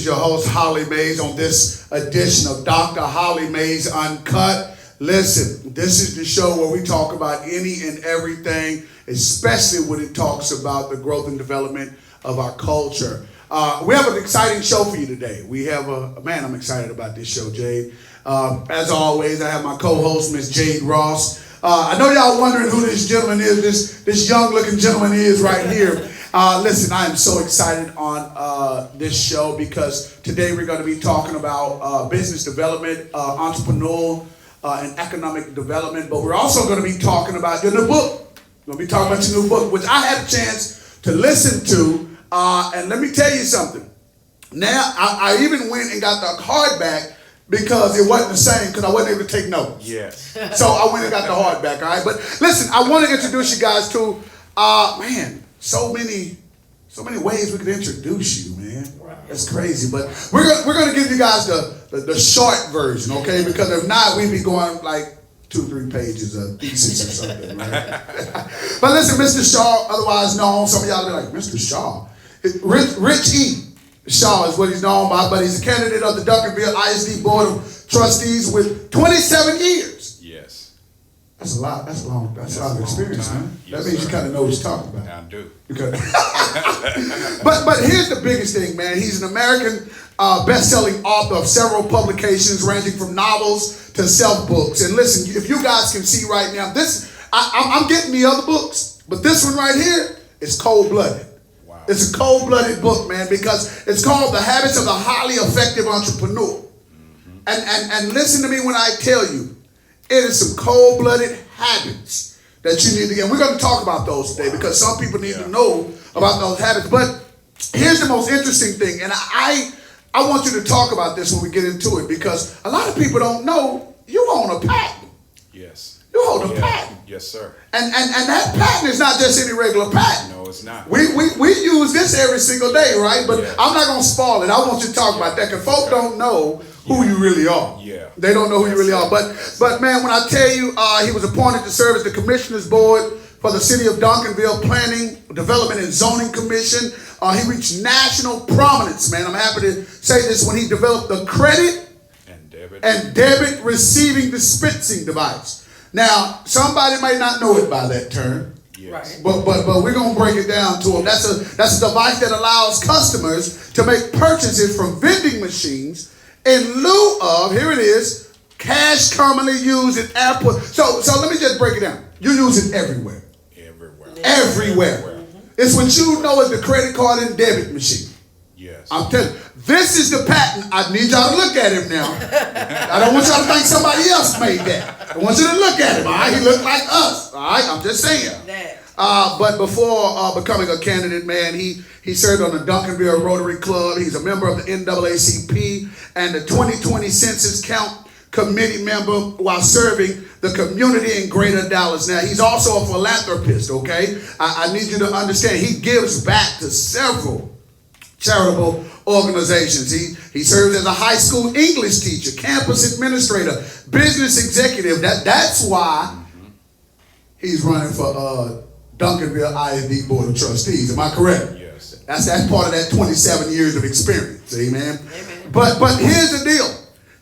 Your host Hollie Mays on this edition of Dr. Hollie Mays Uncut. Listen, this is the show where we talk about any and everything, especially when it talks about the growth and development of our culture. We have an exciting show for you today. We have man, I'm excited about this show, Jade. As always, I have my co-host, Miss Jade Ross. I know y'all wondering who this gentleman is, this young-looking gentleman is right here. Listen, I am so excited on this show because today we're going to be talking about business development, entrepreneurial and economic development, but we're also going to be talking about your new book. We're going to be talking about your new book, which I had a chance to listen to, and let me tell you something. Now, I even went and got the hardback because it wasn't the same because I wasn't able to take notes. Yes. So I went and got the hardback, all right? But listen, I want to introduce you guys to, so many ways we could introduce you, man. That's crazy. But we're gonna give you guys the short version, okay? Because if not, we'd be going like 2-3 pages of thesis or something, right? But listen, Mr. Shaw, otherwise known, some of y'all be like, Mr. Shaw. Rich E. Shaw is what he's known by, but he's a candidate of the Duncanville ISD Board of Trustees with 27 years. Yes. That's a lot. That's a lot of experience, man. Yes, that means sir. you kind of know what you're talking about. I do. But here's the biggest thing, man. He's an American best-selling author of several publications ranging from novels to self-books. And listen, if you guys can see right now, I'm getting the other books, but this one right here is cold-blooded. Wow. It's a cold-blooded book, man, because it's called The Habits of the Highly Effective Entrepreneur. Mm-hmm. And listen to me when I tell you, it is some cold-blooded habits that you need to get. And we're going to talk about those today because some people need to know about those habits. But here's the most interesting thing, and I want you to talk about this when we get into it because a lot of people don't know you own a patent. Yes. You hold a patent. Yes, sir. And that patent is not just any regular patent. No, it's not. We use this every single day, right? But I'm not going to spoil it. I want you to talk about that because folk don't know who you really are. Yeah. They don't know who you really are. But man, when I tell you he was appointed to serve as the Commissioner's Board for the City of Duncanville Planning, Development and Zoning Commission, he reached national prominence, man. I'm happy to say this when he developed the credit and debit receiving dispensing device. Now, somebody may not know it by that term. Yes. But we're gonna break it down to them. That's a device that allows customers to make purchases from vending machines in lieu of, here it is, cash commonly used in airports. So let me just break it down. You use it everywhere. Everywhere. Mm-hmm. It's what you know as the credit card and debit machine. Yes. I'm telling you, this is the patent. I need y'all to look at him now. I don't want y'all to think somebody else made that. I want you to look at him. All right, he looked like us. All right, I'm just saying. But before becoming a candidate, man, he served on the Duncanville Rotary Club. He's a member of the NAACP and the 2020 Census Count Committee member while serving the community in Greater Dallas. Now, he's also a philanthropist, okay? I need you to understand, he gives back to several charitable organizations. He serves as a high school English teacher, campus administrator, business executive. That's why he's running for Duncanville ISD Board of Trustees. Am I correct? Yes. That's part of that 27 years of experience. Amen. But here's the deal.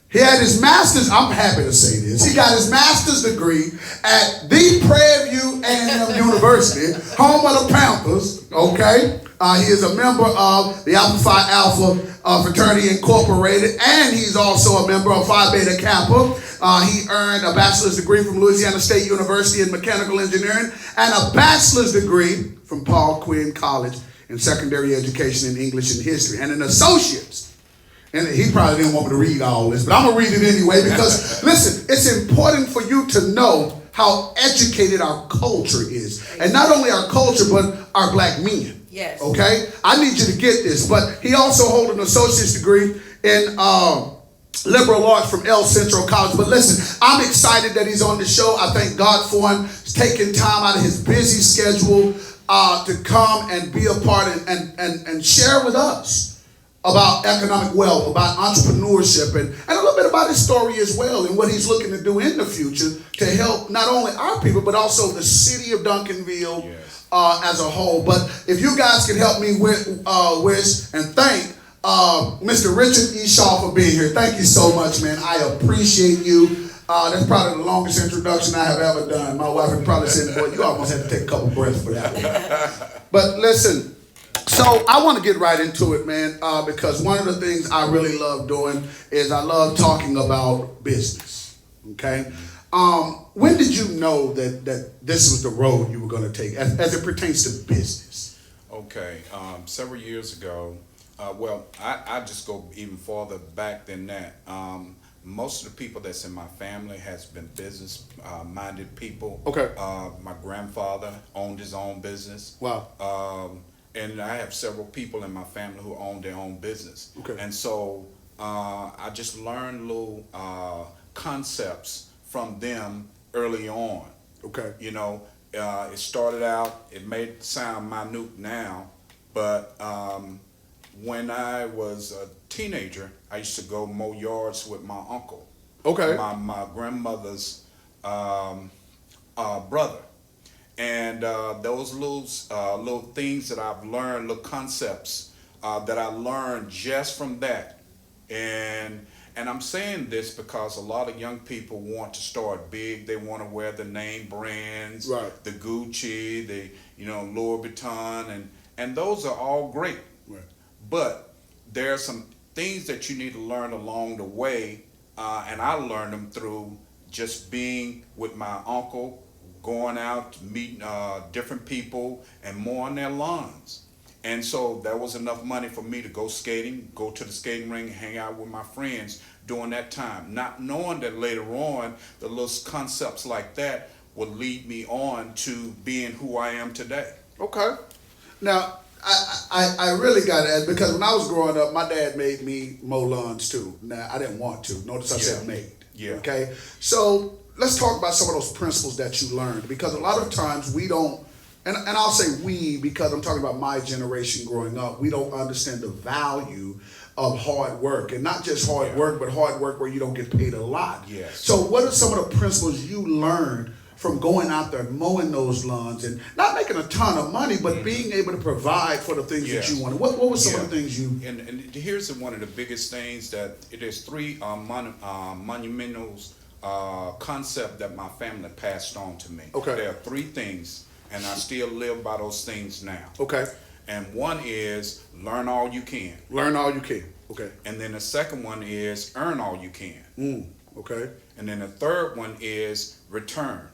He had his master's, I'm happy to say this, he got his master's degree at the Prairie View A&M University, home of the Panthers, okay? He is a member of the Alpha Phi Alpha Fraternity Incorporated, and he's also a member of Phi Beta Kappa. He earned a bachelor's degree from Louisiana State University in Mechanical Engineering and a bachelor's degree from Paul Quinn College in Secondary Education in English and History, and an associate's. And he probably didn't want me to read all this, but I'm going to read it anyway because, listen, it's important for you to know how educated our culture is. And not only our culture, but our black men. Yes. Okay? I need you to get this. But he also holds an associate's degree in liberal arts from El Centro College. But listen, I'm excited that he's on the show. I thank God for him taking time out of his busy schedule to come and be a part and share with us about economic wealth, about entrepreneurship, and a little bit about his story as well and what he's looking to do in the future to help not only our people, but also the city of Duncanville as a whole. But if you guys can help me wish and thank Mr. Richard E. Shaw for being here. Thank you so much, man. I appreciate you. That's probably the longest introduction I have ever done. My wife would probably say, boy, you almost had to take a couple breaths for that one. But listen, so I want to get right into it, man, because one of the things I really love doing is I love talking about business, okay? When did you know that this was the road you were going to take as it pertains to business? Okay, several years ago, I just go even farther back than that. Most of the people that's in my family has been business-minded people. Okay. My grandfather owned his own business. Wow. And I have several people in my family who own their own business. Okay. And so I just learned little concepts from them early on. Okay. You know, it started out, it may sound minute now, but when I was a teenager, I used to go mow yards with my uncle. Okay. My grandmother's brother. And those little things that I've learned, little concepts that I learned just from that. And I'm saying this because a lot of young people want to start big. They want to wear the name brands, right, the Gucci, the Louis Vuitton, and those are all great. Right. But there are some things that you need to learn along the way, and I learned them through just being with my uncle, going out, meeting different people, and mowing their lawns. And so there was enough money for me to go skating, go to the skating rink, hang out with my friends during that time, not knowing that later on the little concepts like that would lead me on to being who I am today. Okay. Now, I really got to ask, because when I was growing up, my dad made me mow lawns too. Now, I didn't want to. Notice I said made. Yeah. Okay? So let's talk about some of those principles that you learned, because a lot of times we don't, and I'll say we because I'm talking about my generation growing up, we don't understand the value of hard work, and not just hard work, but hard work where you don't get paid a lot. Yes. So what are some of the principles you learned from going out there mowing those lawns and not making a ton of money, but being able to provide for the things that you wanted? What were some of the things you... And here's one of the biggest things, that it is three monumental concept that my family passed on to me. Okay. There are three things, and I still live by those things now. Okay. And one is learn all you can. Learn all you can. Okay. And then the second one is earn all you can. Okay. And then the third one is return.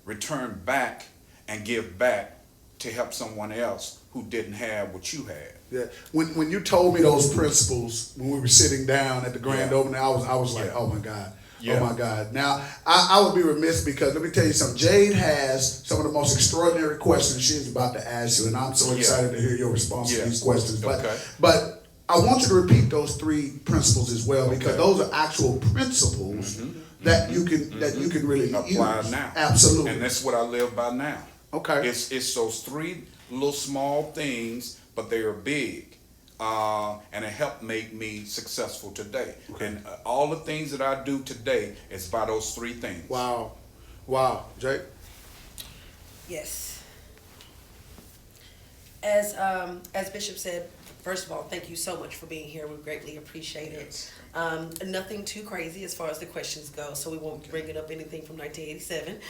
Return back and give back to help someone else who didn't have what you had. Yeah. When you told me those principles when we were sitting down at the grand opening, I was like, oh my God. Yeah. Oh my God. Now, I would be remiss, because let me tell you something. Jade has some of the most extraordinary questions she's about to ask you, and I'm so excited to hear your response to these questions. But I want you to repeat those three principles as well, because those are actual principles that you can really apply use. now. Absolutely. And that's what I live by now. Okay. It's those three little small things, but they are big. And it helped make me successful today. Okay. And all the things that I do today is by those three things. Wow. Wow. Jay? Yes. As Bishop said, first of all, thank you so much for being here. We greatly appreciate it. Nothing too crazy as far as the questions go, so we won't bring it up anything from 1987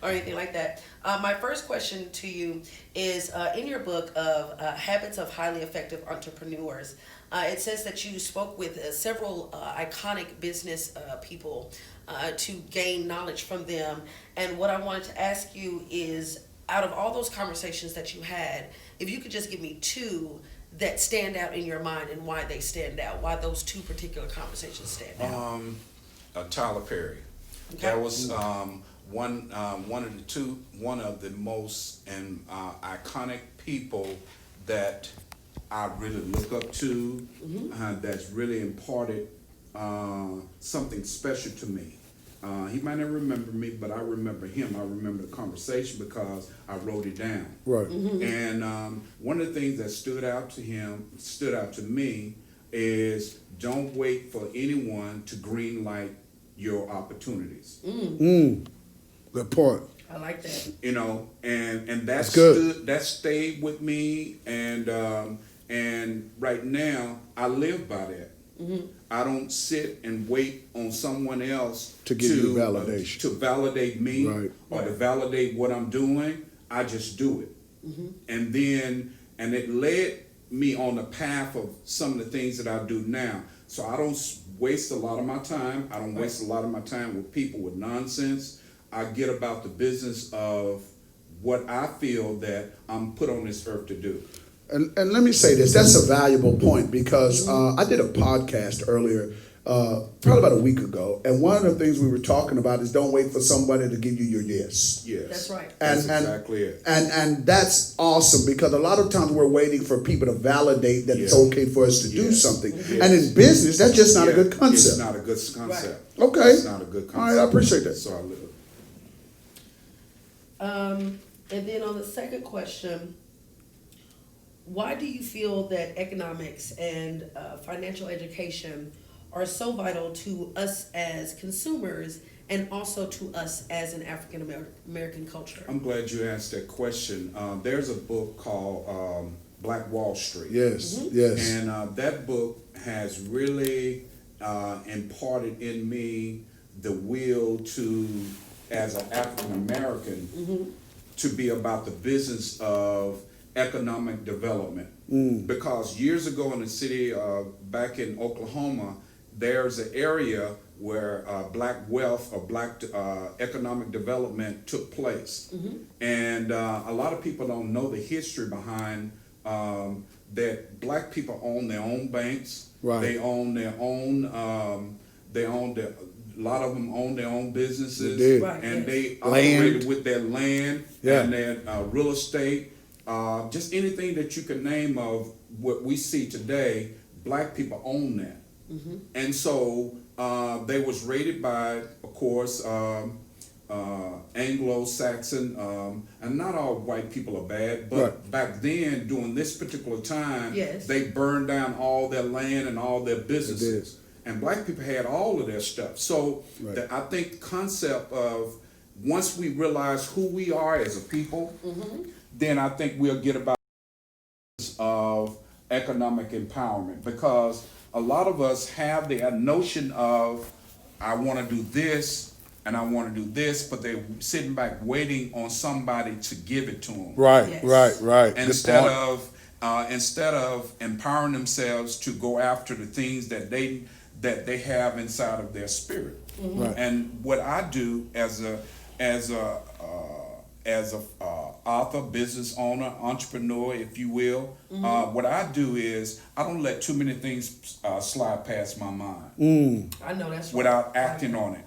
or anything like that. My first question to you is, in your book of Habits of Highly Effective Entrepreneurs, it says that you spoke with several iconic business people to gain knowledge from them. And what I wanted to ask you is, out of all those conversations that you had, if you could just give me two that stand out in your mind and why they stand out, why those two particular conversations stand out. Tyler Perry. Okay. That was one of the most iconic people that I really look up to. That's really imparted something special to me. He might not remember me, but I remember him. I remember the conversation because I wrote it down. Right. And one of the things that stood out to me, is don't wait for anyone to green light your opportunities. Good point. I like that. You know, and That's good. that stayed with me, and And right now, I live by that. I don't sit and wait on someone else To give you validation. to validate me Right. or to validate what I'm doing. I just do it. And it led me on the path of some of the things that I do now. So I don't waste a lot of my time. I don't waste a lot of my time with people with nonsense. I get about the business of what I feel that I'm put on this earth to do. And let me say this, that's a valuable point because I did a podcast earlier, probably about a week ago, and one of the things we were talking about is don't wait for somebody to give you your yes. Yes. That's right. That's exactly it. And that's awesome because a lot of times we're waiting for people to validate that it's okay for us to do something. And in business, that's just not a good concept. It's not a good concept. Right. Okay. It's not a good concept. All right, I appreciate that. So I live. And then on the second question, why do you feel that economics and financial education are so vital to us as consumers and also to us as an African American culture? I'm glad you asked that question. There's a book called Black Wall Street. Yes, yes. And that book has really imparted in me the will to, as an African American, to be about the business of economic development. Because years ago in the city, back in Oklahoma, there's an area where black wealth or black economic development took place. And a lot of people don't know the history behind that black people own their own banks. Right. They own their own, a lot of them own their own businesses. They did. Right, And yes. they Land. operated with their land Yeah. and their real estate. Just anything that you can name of what we see today, black people own that. And so they was rated by, of course, Anglo-Saxon, and not all white people are bad, but Right. back then, during this particular time, Yes. they burned down all their land and all their It businesses. is. And black people had all of their stuff. So Right. I think the concept of once we realize who we are as a people, then I think we'll get about of economic empowerment, because a lot of us have the notion of I want to do this and I want to do this, but they're sitting back waiting on somebody to give it to them. Right, Yes. right. Instead of empowering themselves to go after the things that they have inside of their spirit. Right. And what I do as a author, business owner, entrepreneur, if you will, what I do is I don't let too many things slide past my mind I know that's right. without acting on it.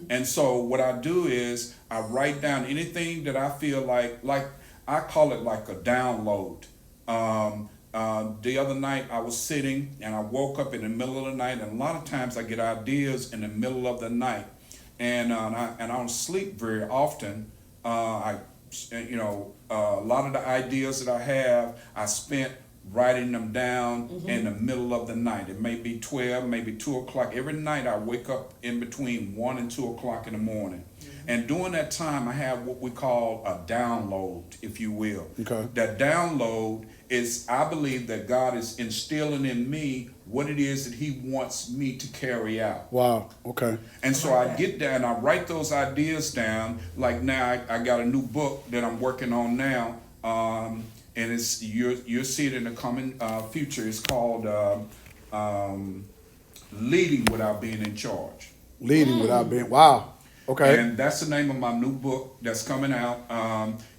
And so what I do is I write down anything that I feel like I call it like a download. The other night I was sitting and I woke up in the middle of the night, and a lot of times I get ideas in the middle of the night, and I don't sleep very often. A lot of the ideas that I have, I spent writing them down in the middle of the night. It may be 12, maybe 2 o'clock. Every night I wake up in between 1 and 2 o'clock in the morning. And during that time, I have what we call a download, if you will. Okay. That download is, I believe that God is instilling in me what it is that He wants me to carry out. Wow, okay. And so I get there and I write those ideas down. Like now, I got a new book that I'm working on now, and it's you'll see it in the coming future. It's called Leading Without Being in Charge. Leading without being, wow, okay. And that's the name of my new book that's coming out.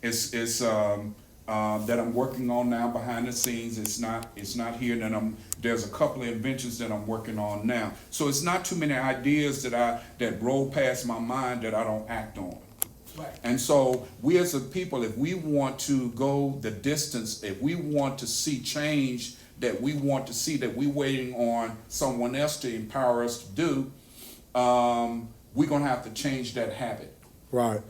It's that I'm working on now behind the scenes. It's not here. And there's a couple of inventions that I'm working on now. So it's not too many ideas that roll past my mind that I don't act on. Right. And so we as a people, if we want to go the distance, if we want to see change that we want to see, that we're waiting on someone else to empower us to do, we're going to have to change that habit. Right.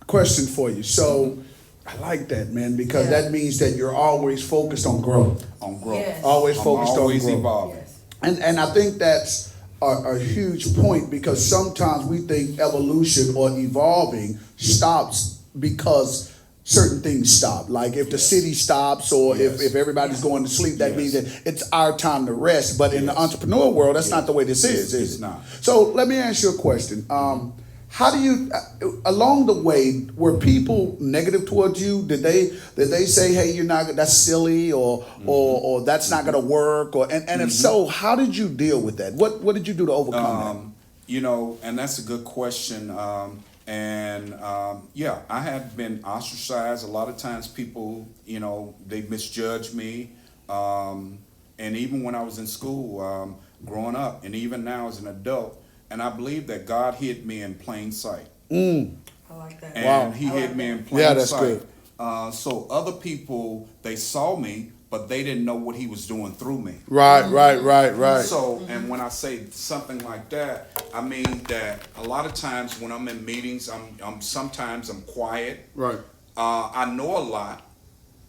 Question for you. So I like that, man, because that means that you're always focused on growth. On growth. Yes. Always focused on always growth. evolving. Yes. And I think that's a huge point, because sometimes we think evolution or evolving stops because certain things stop. Like if the Yes. city stops or Yes. if everybody's going to sleep, that Yes. means that it's our time to rest. But in the Yes. entrepreneur world, that's Yes. not the way this is It's it? not. So let me ask you a question. How do you, along the way, were people negative towards you? Did they say, "Hey, you're not, that's silly," or that's not going to work? Or and if so, how did you deal with that? What did you do to overcome You know, and that's a good question. Yeah, I had been ostracized. A lot of times people, you know, they misjudge me. And even when I was in school, growing up, and even now as an adult, and I believe that God hid me in plain sight. I like that. And He I like hid me that. in plain Yeah, that's sight. good. So other people, they saw me, but they didn't know what He was doing through me. Right. So, and when I say something like that, I mean that a lot of times when I'm in meetings, sometimes I'm quiet. Right. I know a lot,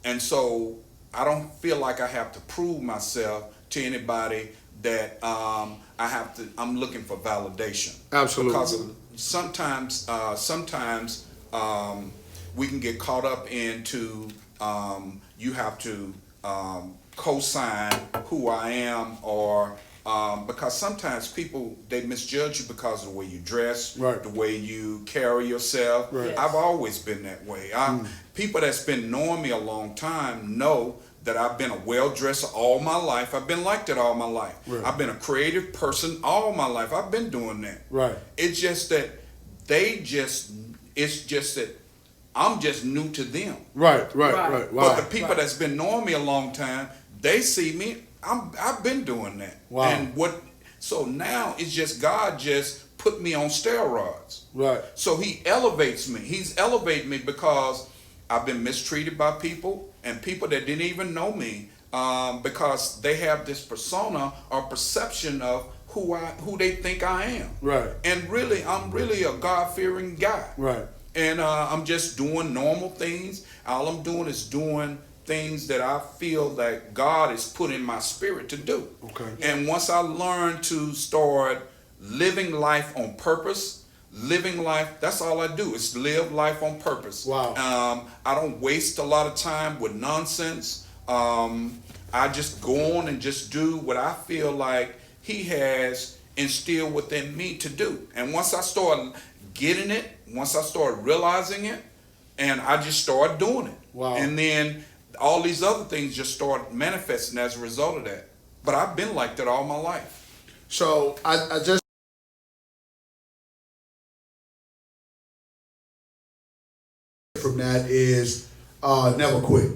and so I don't feel like I have to prove myself to anybody that I'm looking for validation. Absolutely. Because sometimes we can get caught up into you have to co-sign who I am, or because sometimes people, they misjudge you because of the way you dress, Right. the way you carry yourself. Right. Yes. I've always been that way. People that's been knowing me a long time know that I've been a well-dresser all my life. I've been like that all my life. Right. I've been a creative person all my life. I've been doing that. Right. It's just that it's just that I'm just new to them. Right. Right. Wow. But the people that's been knowing me a long time, they see me. I've been doing that. Wow. And so now it's just God just put me on steroids. Right. So He elevates me. He's elevated me because I've been mistreated by people and people that didn't even know me, because they have this persona or perception of who they think I am. Right. And really, I'm really a God-fearing guy. Right. And I'm just doing normal things. All I'm doing is doing things that I feel that God has put in my spirit to do. Okay. And once I learned to start living life on purpose, that's all I do is live life on purpose. Wow. I don't waste a lot of time with nonsense. I just go on and just do what I feel like He has instilled within me to do. And once I start getting it, once I start realizing it, and I just start doing it. Wow. And then all these other things just start manifesting as a result of that. But I've been like that all my life. So I just from that is never quit.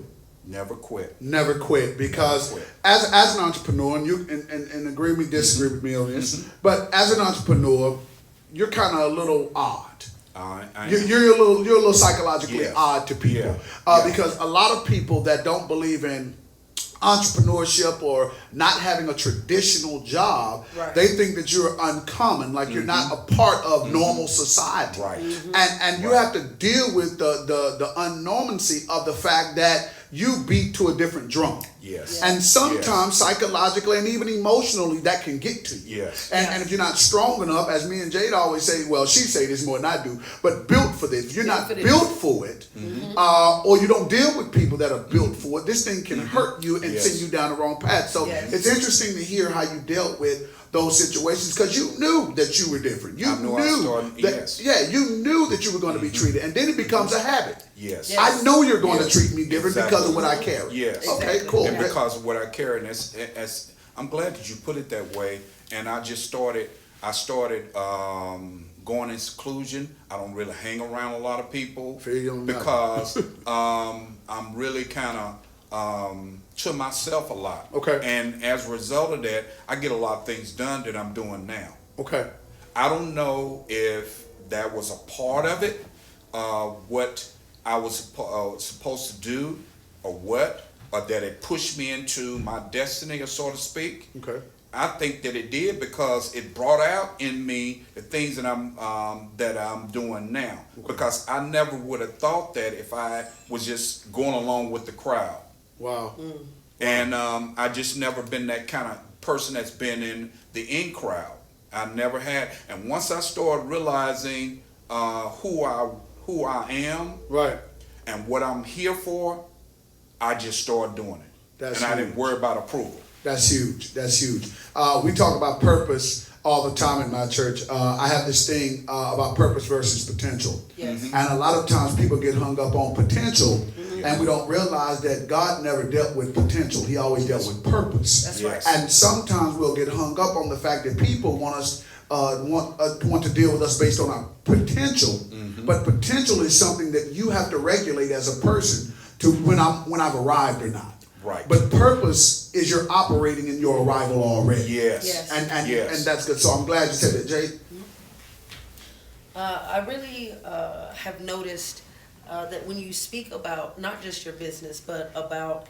Never quit. Never quit, because Never quit. as an entrepreneur, and you and agree with me, disagree with me on this, but as an entrepreneur, you're kind of a little odd. You're a little psychologically Yes. odd to people, Yeah. because a lot of people that don't believe in entrepreneurship or not having a traditional job, Right. they think that you're uncommon, like you're not a part of normal society. Right. And you have to deal with the unnormancy of the fact that you beat to a different drum. Yes. Yeah. And sometimes psychologically and even emotionally that can get to you. Yes. And if you're not strong enough, as me and Jade always say, well, she say this more than I do, but built for this. If you're not Built for this. built for it, or you don't deal with people that are built for it, this thing can hurt you and Yes. send you down the wrong path. So Yes. it's interesting to hear how you dealt with those situations, because you knew that you were different. You I knew I knew started- that, yes. yeah, you knew that you were going to be treated, and then it becomes a habit. Yes. Yes. I know you're going Yes. to treat me different Exactly. because of what I carry. Yes. Okay, Exactly. cool. And because of what I carry, and as I'm glad that you put it that way. And I started going in seclusion. I don't really hang around a lot of people Feel you on that. because I'm really kind of to myself a lot. Okay. And as a result of that, I get a lot of things done that I'm doing now. Okay. I don't know if that was a part of it, what I was supposed to do, or that it pushed me into my destiny, or so to speak. Okay. I think that it did, because it brought out in me the things that I'm doing now. Because I never would have thought that if I was just going along with the crowd. Wow. And I just never been that kind of person that's been in the in crowd. I never had. And once I started realizing who I am, Right. and what I'm here for, I just started doing it. I didn't worry about approval. That's huge. That's huge. We talk about purpose all the time in my church. I have this thing about purpose versus potential. Yes. And a lot of times people get hung up on potential, and we don't realize that God never dealt with potential. He always dealt with purpose. That's right. And sometimes we'll get hung up on the fact that people want us want to deal with us based on our potential. But potential is something that you have to regulate as a person to when I've arrived or not. Right. But purpose is you're operating in your arrival already. Yes. And that's good. So I'm glad you said that, Jay. I really have noticed that when you speak about not just your business, but about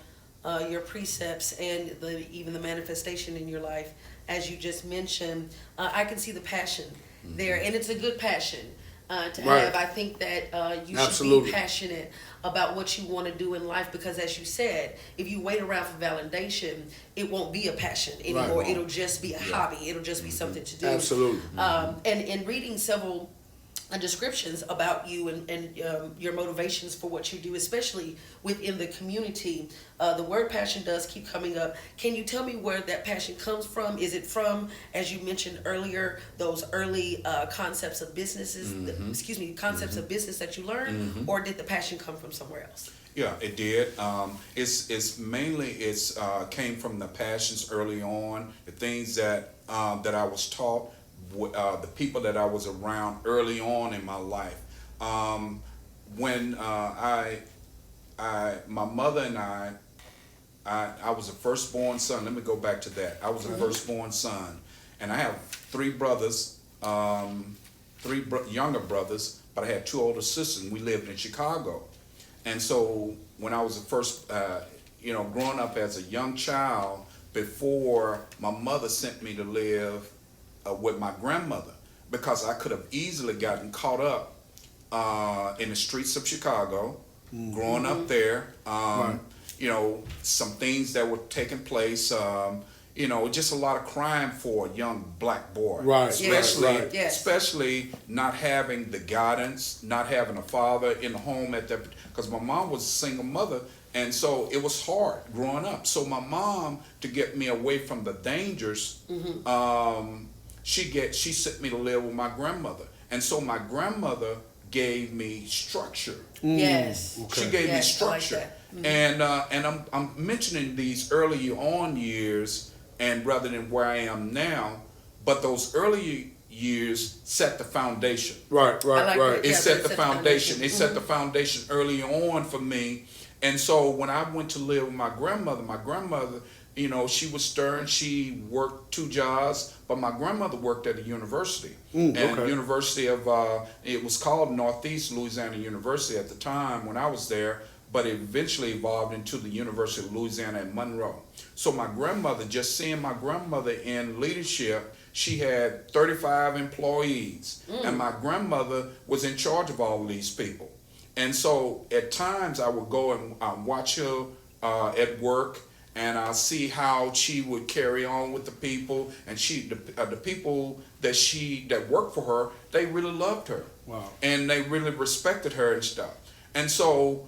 your precepts and even the manifestation in your life, as you just mentioned, I can see the passion there, and it's a good passion to have. I think that you should be passionate about what you want to do in life, because as you said, if you wait around for validation, it won't be a passion anymore. It'll just be a hobby. It'll just be something to do. Absolutely. And in reading several descriptions about you and your motivations for what you do, especially within the community, the word passion does keep coming up. Can you tell me where that passion comes from? Is it from, as you mentioned earlier, those early concepts of businesses, concepts of business that you learned, or did the passion come from somewhere else? Yeah, it did. It's mainly came from the passions early on, the things that I was taught, the people that I was around early on in my life. When my mother and I was a firstborn son. Let me go back to that. I was a firstborn son, and I have three brothers, younger brothers, but I had two older sisters, and we lived in Chicago. And so when I was the first, growing up as a young child, before my mother sent me to live with my grandmother, because I could have easily gotten caught up in the streets of Chicago, growing up there. Some things that were taking place. Just a lot of crime for a young black boy. Especially not having the guidance, not having a father in the home at that, because my mom was a single mother. And so it was hard growing up. So my mom, to get me away from the dangers, she sent me to live with my grandmother. And so my grandmother gave me structure. Yes. Okay. She gave me structure. I like that. And I'm mentioning these early on years, and rather than where I am now, but those early years set the foundation. Right. It set the foundation. It set the foundation early on for me. And so when I went to live with my grandmother, she was stern. She worked 2 jobs, but my grandmother worked at a university. University of, it was called Northeast Louisiana University at the time when I was there, but it eventually evolved into the University of Louisiana at Monroe. So my grandmother, just seeing my grandmother in leadership, she had 35 employees, and my grandmother was in charge of all of these people. And so at times I would go and watch her at work, and I'll see how she would carry on with the people, and the people that worked for her, they really loved her. Wow. And they really respected her and stuff. And so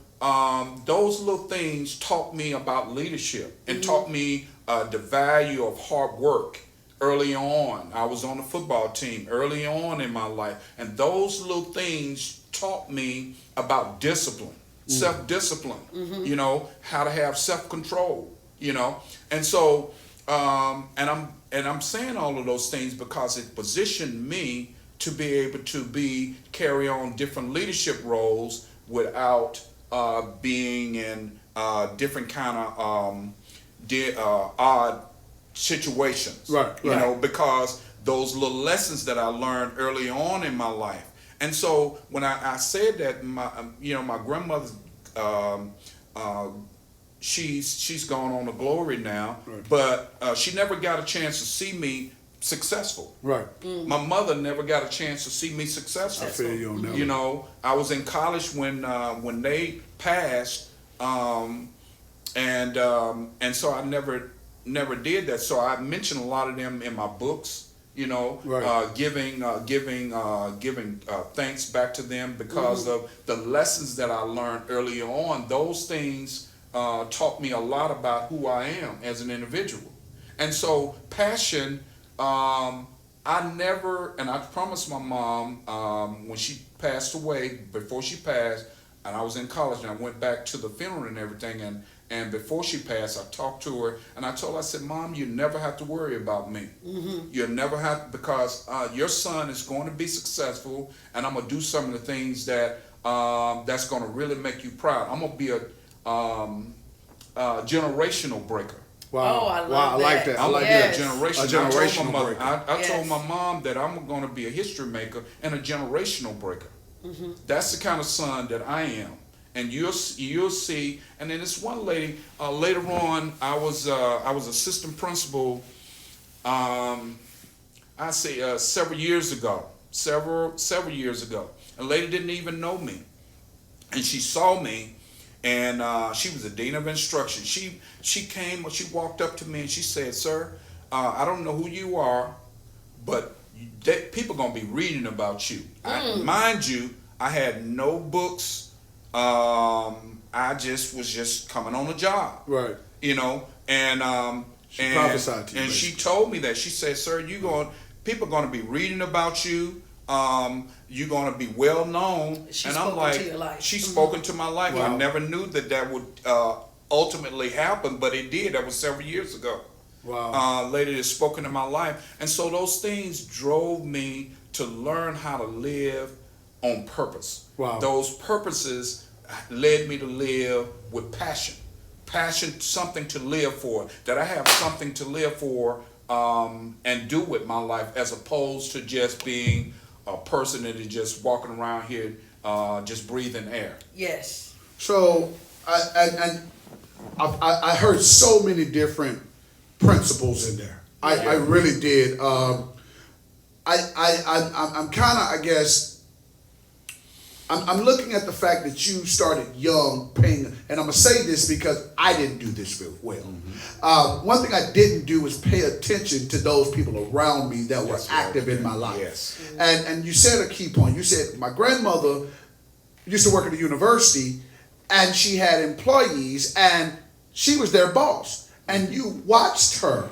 those little things taught me about leadership and taught me the value of hard work. Early on, I was on the football team early on in my life, and those little things taught me about discipline, self-discipline, how to have self-control, and so and I'm saying all of those things because it positioned me to be able to carry on different leadership roles without being in different kind of odd situations, because those little lessons that I learned early on in my life. And so when I said that, my grandmother, she's gone on to glory now, but she never got a chance to see me successful. Right. My mother never got a chance to see me successful. I feel you on that. I was in college when they passed, and so I never did that. So I mentioned a lot of them in my books Right. giving thanks back to them because of the lessons that I learned early on. Those things taught me a lot about who I am as an individual. And so passion, I promised my mom when she passed away, before she passed, and I was in college and I went back to the funeral and everything, and before she passed, I talked to her and I told her, I said, Mom, you never have to worry about me. You'll never have, because your son is going to be successful, and I'm going to do some of the things that that's going to really make you proud. I'm going to be a generational breaker. Wow. Oh, I love I like that. I I'm like gonna that. be a generation. A generational breaker. I told Yes. my mom that I'm going to be a history maker and a generational breaker. That's the kind of son that I am, and you'll see. And then this one lady later on, I was assistant principal. I say several years ago. A lady didn't even know me, and she saw me. And she was the dean of instruction. She came, she walked up to me and she said, "Sir, I don't know who you are, but people gonna be reading about you." Mind you, I had no books. I was just coming on a job, Right. And She prophesied to you, and basically. she told me that. She said, "Sir, people gonna be reading about you. You're going to be well known." She's and I'm spoken like, to your life. she's spoken to my life. Wow. I never knew that would ultimately happen, but it did. That was several years ago. Wow. Lady has spoken to my life. And so those things drove me to learn how to live on purpose. Wow. Those purposes led me to live with passion. Passion, something to live for, that I have something to live for and do with my life, as opposed to just being a person that is just walking around here, just breathing air. Yes. So I heard so many different principles in there. I really did. I'm kind of, I guess, I'm looking at the fact that you started young, paying, and I'm gonna say this because I didn't do this real well. One thing I didn't do was pay attention to those people around me that were Yes, active right. in my life. Yes. And you said a key point. You said my grandmother used to work at a university, and she had employees, and she was their boss, and you watched her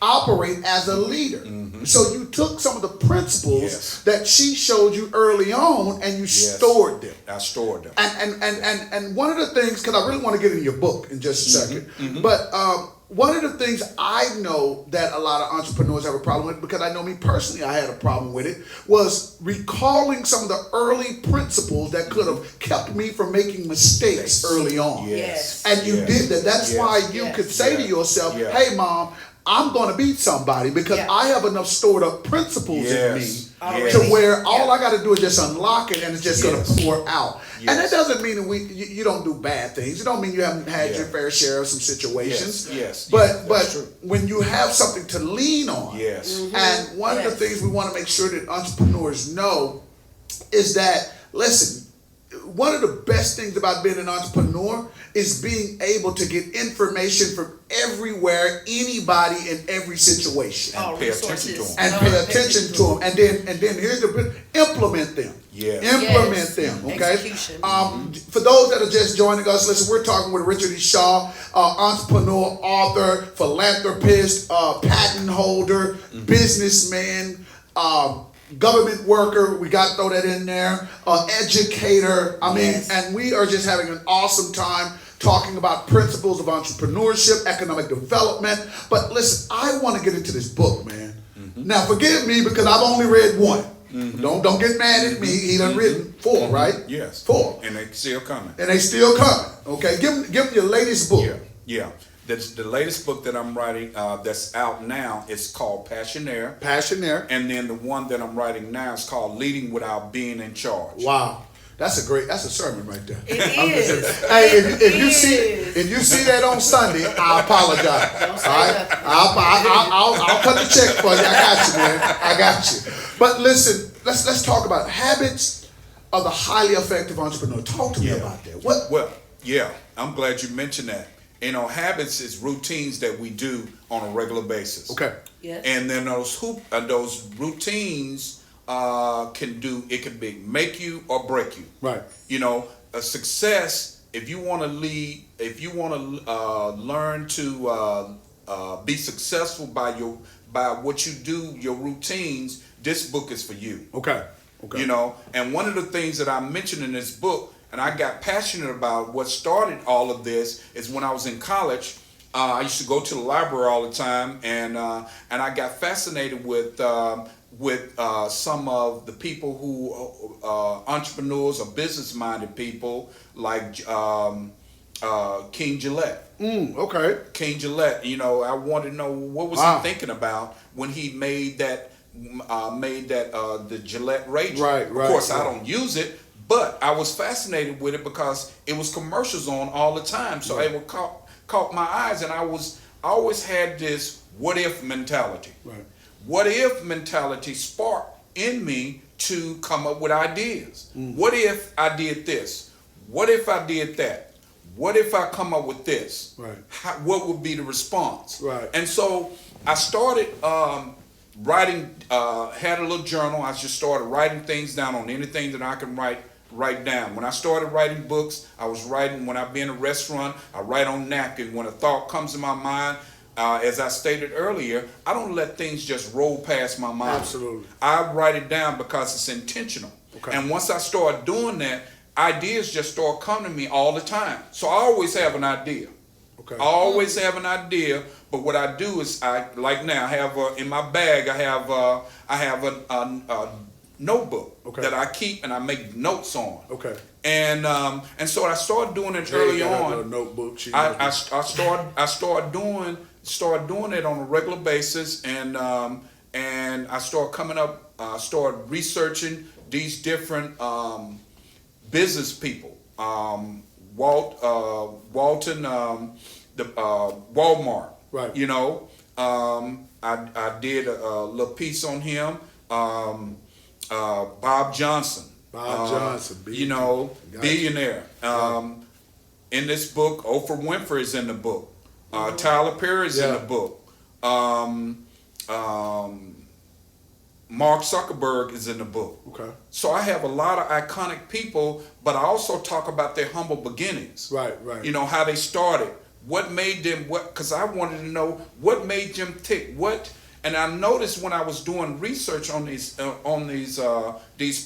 operate as a leader. So you took some of the principles Yes. that she showed you early on, and you Yes. stored them. I stored them. And one of the things, because I really want to get in your book in just a second, but one of the things I know that a lot of entrepreneurs have a problem with, because I know me personally, I had a problem with it, was recalling some of the early principles that could have kept me from making mistakes early on. Yes. And you Yes. did that. That's Yes. why you Yes. could say to yourself, Yeah. "Hey, Mom, I'm going to be somebody because Yeah. I have enough stored up principles in me Yes. Already. to where all Yeah. I got to do is just unlock it, and it's just going Yes. to pour out." Yes. And that doesn't mean that you don't do bad things. It don't mean you haven't had Yeah. your fair share of some situations. Yes. But That's true. when you have something to lean on, Yes. and one of the Yes. things we want to make sure that entrepreneurs know is that, listen, one of the best things about being an entrepreneur is being able to get information from everywhere, anybody, in every situation, All pay attention to resources. 'em. and pay attention to them, and then here's the implement them. Yes. Implement Yes. them. Okay. Execution. For those that are just joining us, listen, we're talking with Richard E. Shaw, entrepreneur, author, philanthropist, patent holder, businessman, government worker. We got to throw that in there. Educator. I mean, Yes. and we are just having an awesome time talking about principles of entrepreneurship, economic development. But listen, I want to get into this book, man. Now, forgive me because I've only read one. Don't get mad at me. He done written 4, right? Yes. 4. And they still coming. And they still coming. Okay, give them your latest book. Yeah. The latest book that I'm writing that's out now is called Passionaire. Passionaire. And then the one that I'm writing now is called Leading Without Being in Charge. Wow, that's a sermon right there. It I'm just is. saying. Hey, if you is. if you see that on Sunday, I apologize. Don't say All right, nothing. I'll put the check for you. I got you, man. I got you. But listen, let's talk about habits of the highly effective entrepreneur. Talk to me about that. What? Well, yeah, I'm glad you mentioned that. habits is routines that we do on a regular basis. Okay. Yes. And then those routines can make you or break you. Right. A success, if you want to lead, if you want to learn to be successful by what you do, your routines, this book is for you. Okay. Okay. And one of the things that I mentioned in this book, and I got passionate about what started all of this, is when I was in college. I used to go to the library all the time, and I got fascinated with some of the people who entrepreneurs or business-minded people like King Gillette. Okay. King Gillette. I wanted to know what was he thinking about when he made that the Gillette Razor. Right. Of course, I don't use it, but I was fascinated with it because it was commercials on all the time, so it would caught my eyes, and I always had this what if mentality. Right. What if mentality sparked in me to come up with ideas. What if I did this? What if I did that? What if I come up with this? Right. What would be the response? Right. And so I started writing, had a little journal. I just started writing things down on anything that I can write down. When I started writing books, I was writing. When I've been in a restaurant, I write on napkin. When a thought comes to my mind, as I stated earlier, I don't let things just roll past my mind. Absolutely. I write it down because it's intentional. Okay. And once I start doing that, ideas just start coming to me all the time. So I always have an idea. Okay. I always have an idea, but what I do is like now I have in my bag I have a notebook that I keep and I make notes on. Okay. And so I started doing it early on. A notebook. I started doing it on a regular basis, and I started coming up, started researching these different business people. Walton, the Walmart. Right. I did a little piece on him. Bob Johnson. Billionaire. In this book, Oprah Winfrey is in the book. Tyler Perry is in the book. Mark Zuckerberg is in the book. Okay. So I have a lot of iconic people, but I also talk about their humble beginnings. Right. How they started, what made them, because I wanted to know what made them tick. And I noticed when I was doing research on these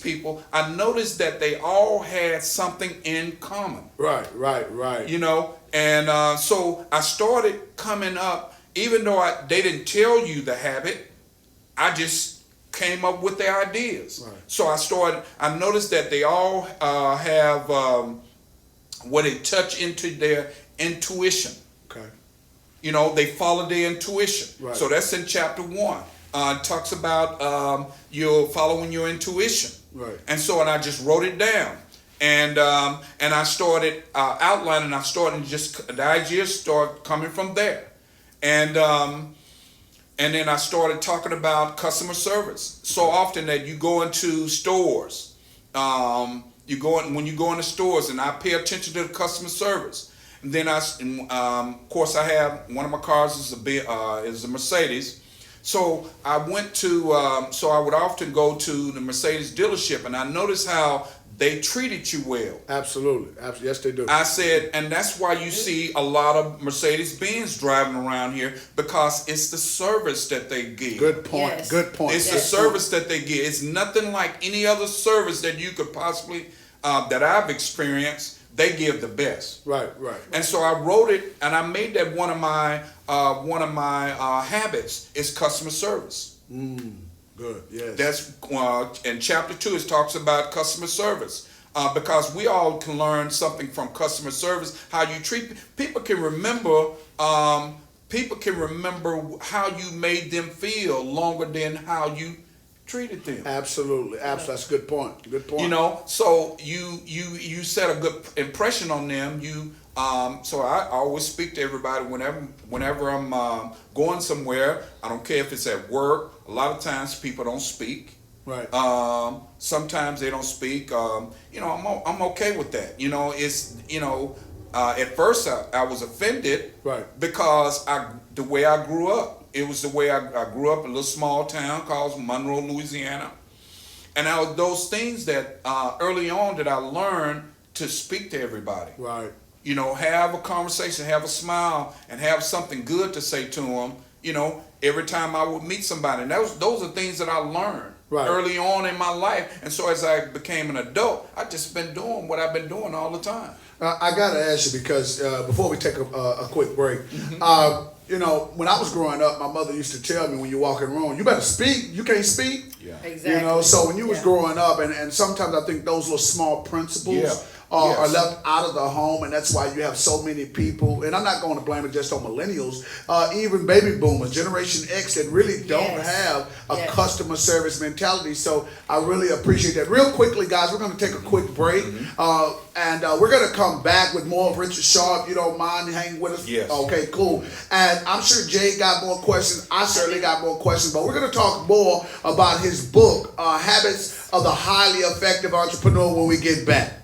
people, I noticed that they all had something in common. Right. And so I started coming up, even though they didn't tell you the habit, I just came up with their ideas. Right. So I noticed that they all have what they touch into their intuition. Okay. They follow their intuition. Right. So that's in chapter 1. It talks about you're following your intuition. Right. And I just wrote it down. And I started outlining. The ideas start coming from there. And then I started talking about customer service. So often that you go into stores, when you go into stores, and I pay attention to the customer service. And then of course, I have one of my cars is a Mercedes. So I went to, so I would often go to the Mercedes dealership, and I noticed how they treated you well. Absolutely. Yes, they do. I said, and that's why you see a lot of Mercedes-Benz driving around here, because it's the service that they give. Good point. Yes. Good point. It's the service that they give. It's nothing like any other service that you could possibly, that I've experienced. They give the best. Right. And so I wrote it, and I made that one of my habits is customer service. Good. Yes. That's in chapter 2. It talks about customer service because we all can learn something from customer service. How you treat people can remember. People can remember how you made them feel longer than how you treated them. Absolutely. That's a good point. So you set a good impression on them. So I always speak to everybody whenever I'm going somewhere. I don't care if it's at work. A lot of times people don't speak. Right. Sometimes they don't speak. I'm okay with that. at first I was offended, Right. because the way I grew up. It was the way I grew up in a little small town called Monroe, Louisiana. And those things that early on that I learned to speak to everybody. Right. You know, have a conversation, have a smile, and have something good to say to them. You know, every time I would meet somebody. And those are things that I learned early on in my life. And so as I became an adult, I just been doing what I've been doing all the time. I got to ask you because before we take a quick break, you know, when I was growing up, my mother used to tell me when you walk in the room, you better speak. You can't speak. Yeah. Exactly. You know, so when you was growing up, and sometimes I think those little small principles are left out of the home, and that's why you have so many people, and I'm not going to blame it just on millennials, even baby boomers, Generation X, that really don't have a customer service mentality. So I really appreciate that. Real quickly, guys, we're going to take a quick break, and we're going to come back with more of Richard Shaw, if you don't mind hanging with us. Yes. Okay, cool. And I'm sure Jay got more questions. I certainly got more questions, but we're going to talk more about his book, Habits of the Highly Effective Entrepreneur, when we get back.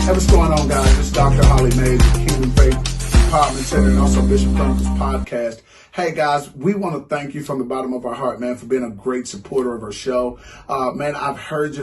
Hey, what's going on, guys? This is Dr. Hollie Mays with Kingdom Faith Empowerment Center and also Bishop Chronicles Podcast. Hey, guys, we want to thank you from the bottom of our heart, man, for being a great supporter of our show. Man, I've heard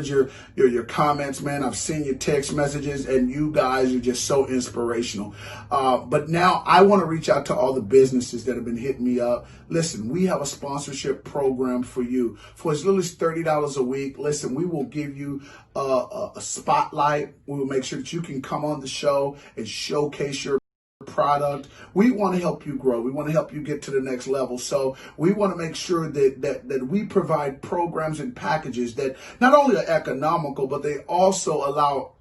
your comments, man. I've seen your text messages, and you guys are just so inspirational. But now I want to reach out to all the businesses that have been hitting me up. Listen, we have a sponsorship program for you. For as little as $30 a week, listen, we will give you a spotlight. We will make sure that you can come on the show and showcase your product. We want to help you grow. We want to help you get to the next level. So we want to make sure that we provide programs and packages that not only are economical, but they also allow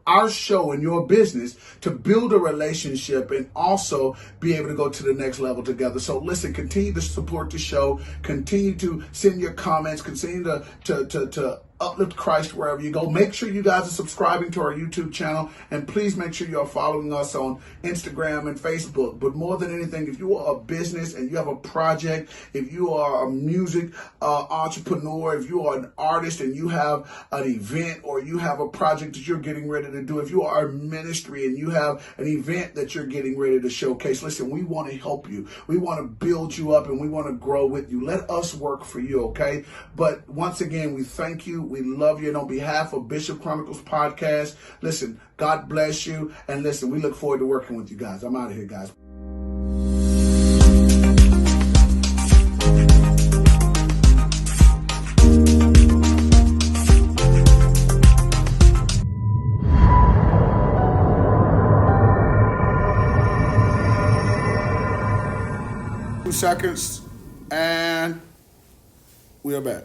our show and your business to build a relationship and also be able to go to the next level together. So listen, continue to support the show, continue to send your comments, continue to uplift Christ wherever you go. Make sure you guys are subscribing to our YouTube channel, and please make sure you're following us on Instagram and Facebook. But more than anything, if you are a business and you have a project, if you are a music entrepreneur, if you are an artist and you have an event or you have a project that you're getting ready to do, if you are a ministry and you have an event that you're getting ready to showcase, listen, we want to help you. We want to build you up and we want to grow with you. Let us work for you, okay? But once again, we thank you. We love you. And on behalf of Bishop Chronicles Podcast, listen, God bless you. And listen, we look forward to working with you guys. I'm out of here, guys. Seconds, and we are back.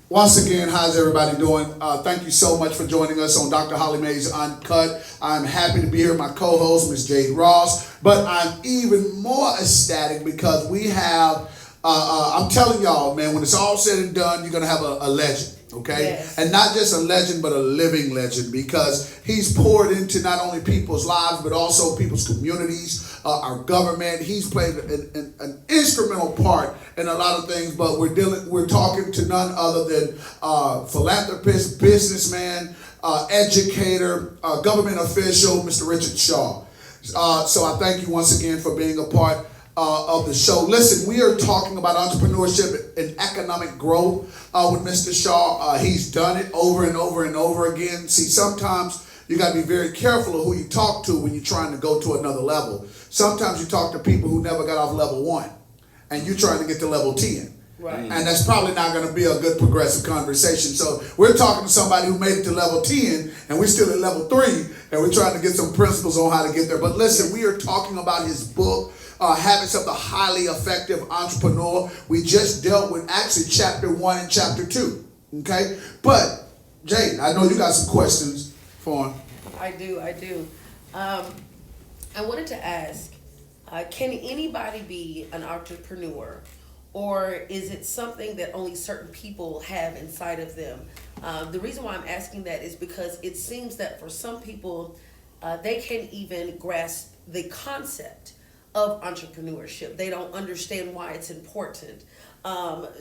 Once again, how's everybody doing? Thank you so much for joining us on Dr. Hollie Mays Uncut. I'm happy to be here with my co-host, Ms. Jade Ross, but I'm even more ecstatic because we have, I'm telling y'all, man, when it's all said and done, you're going to have a legend. Okay? Yes. And not just a legend, but a living legend, because he's poured into not only people's lives, but also people's communities, our government. He's played an instrumental part in a lot of things, but we're talking to none other than philanthropist, businessman, educator, government official, Mr. Richard Shaw. So I thank you once again for being a part of the show. Listen, we are talking about entrepreneurship and economic growth with Mr. Shaw. He's done it over and over and over again. See, sometimes you got to be very careful of who you talk to when you're trying to go to another level. Sometimes you talk to people who never got off level 1 and you're trying to get to level 10. Right. And that's probably not going to be a good progressive conversation. So we're talking to somebody who made it to level 10 and we're still at level 3 and we're trying to get some principles on how to get there. But listen, we are talking about his book, Habits of the Highly Effective Entrepreneur. We just dealt with actually chapter 1 and chapter 2. Okay? But, Jay, I know you got some questions for him. I do. I wanted to ask, can anybody be an entrepreneur? Or is it something that only certain people have inside of them? The reason why I'm asking that is because it seems that for some people, they can't even grasp the concept of entrepreneurship. They don't understand why it's important.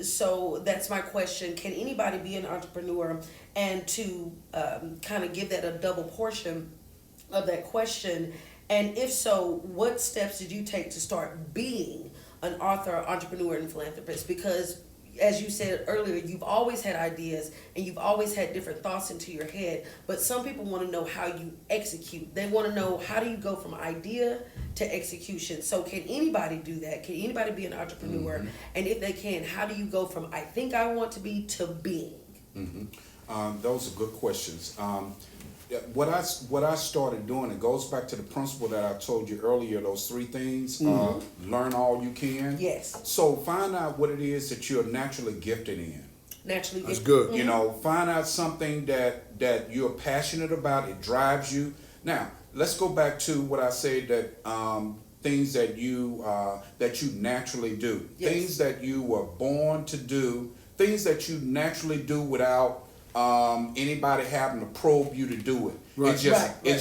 So that's my question. Can anybody be an entrepreneur? And to kind of give that a double portion of that question, and if so, what steps did you take to start being an author, entrepreneur, and philanthropist? Because as you said earlier, you've always had ideas and you've always had different thoughts into your head, but some people want to know how you execute. They want to know, how do you go from idea to execution? So can anybody do that? Can anybody be an entrepreneur? Mm-hmm. And if they can, how do you go from I think I want to be to being? Mm-hmm. Those are good questions. What I started doing, it goes back to the principle that I told you earlier, those three things. Learn all you can. Yes. So find out what it is that you're naturally gifted in. Naturally That's gifted. good. Mm-hmm. You know, find out something that you're passionate about, it drives you. Now, let's go back to what I said, that things that you naturally do. Yes. Things that you were born to do, things that you naturally do without anybody having to probe you to do it. Right. It's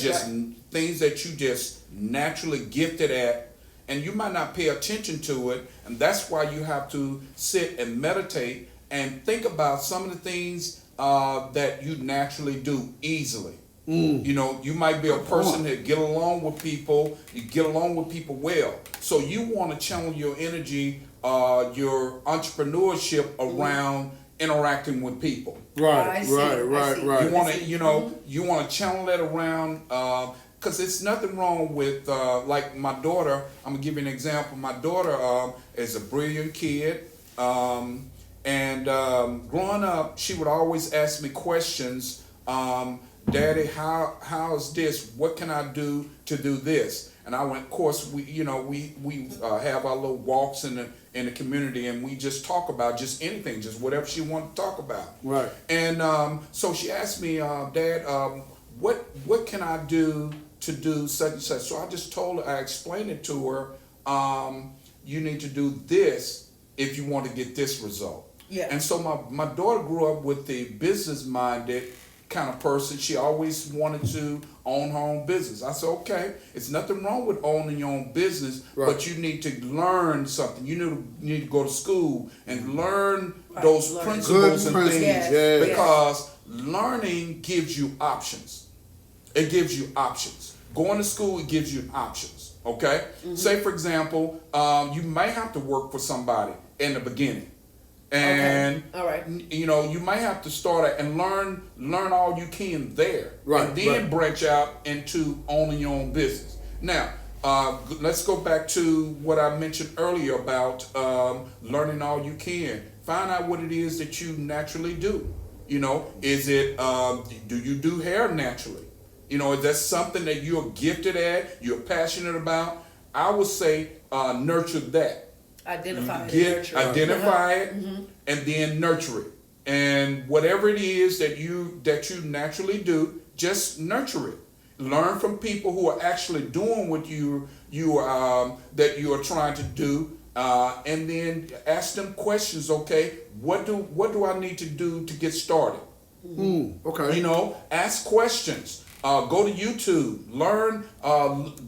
just things that you just naturally gifted at, and you might not pay attention to it, and that's why you have to sit and meditate and think about some of the things that you naturally do easily. You know, you might be a person that get along with people, you get along with people well, so you want to channel your energy, your entrepreneurship around interacting with people. Right. You want to, you want to channel that around, because it's nothing wrong with, like my daughter. I'm gonna give you an example. My daughter is a brilliant kid, and growing up, she would always ask me questions. Daddy, how is this? What can I do to do this? And I went, of course, we have our little walks in the community, and we just talk about just anything, just whatever she wanted to talk about. Right. And so she asked me, Dad, what can I do to do such and such? So I just told her, I explained it to her. You need to do this if you want to get this result. Yeah. And so my daughter grew up with the business-minded kind of person. She always wanted to own her own business. I said, okay, it's nothing wrong with owning your own business, but you need to learn something. You need to go to school and learn those principles and things, because learning gives you options. It gives you options. Going to school, it gives you options. Okay? Say, for example, you may have to work for somebody in the beginning. And you might have to start and learn all you can there, and then branch out into owning your own business. Now, let's go back to what I mentioned earlier about learning all you can. Find out what it is that you naturally do. You know, is it do you do hair naturally? You know, is that something that you're gifted at, you're passionate about? I would say nurture that. Identify it, identify it, and then nurture it. And whatever it is that you naturally do, just nurture it. Learn from people who are actually doing what that you are trying to do, and then ask them questions. Okay, what do I need to do to get started? Okay. You know, ask questions. Go to YouTube, learn,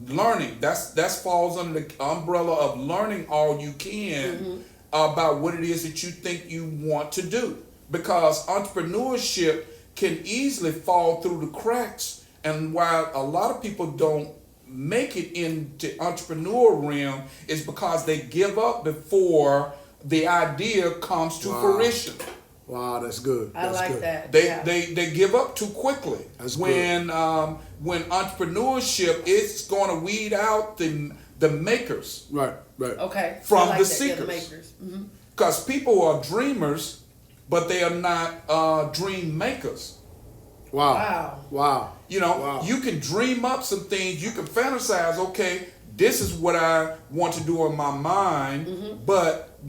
learning. That falls under the umbrella of learning all you can about what it is that you think you want to do. Because entrepreneurship can easily fall through the cracks. And while a lot of people don't make it into entrepreneur realm, is because they give up before the idea comes to fruition. Wow, that's good. I like that. They give up too quickly. That's when entrepreneurship is going to weed out the makers. Right. Okay. From like the that. seekers. Mm-hmm. Because people are dreamers, but they are not dream makers. Wow. You know, you can dream up some things. You can fantasize. Okay, this is what I want to do in my mind, but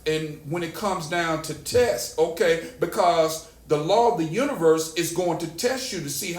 and when it comes down to test, okay, because the law of the universe is going to test you to see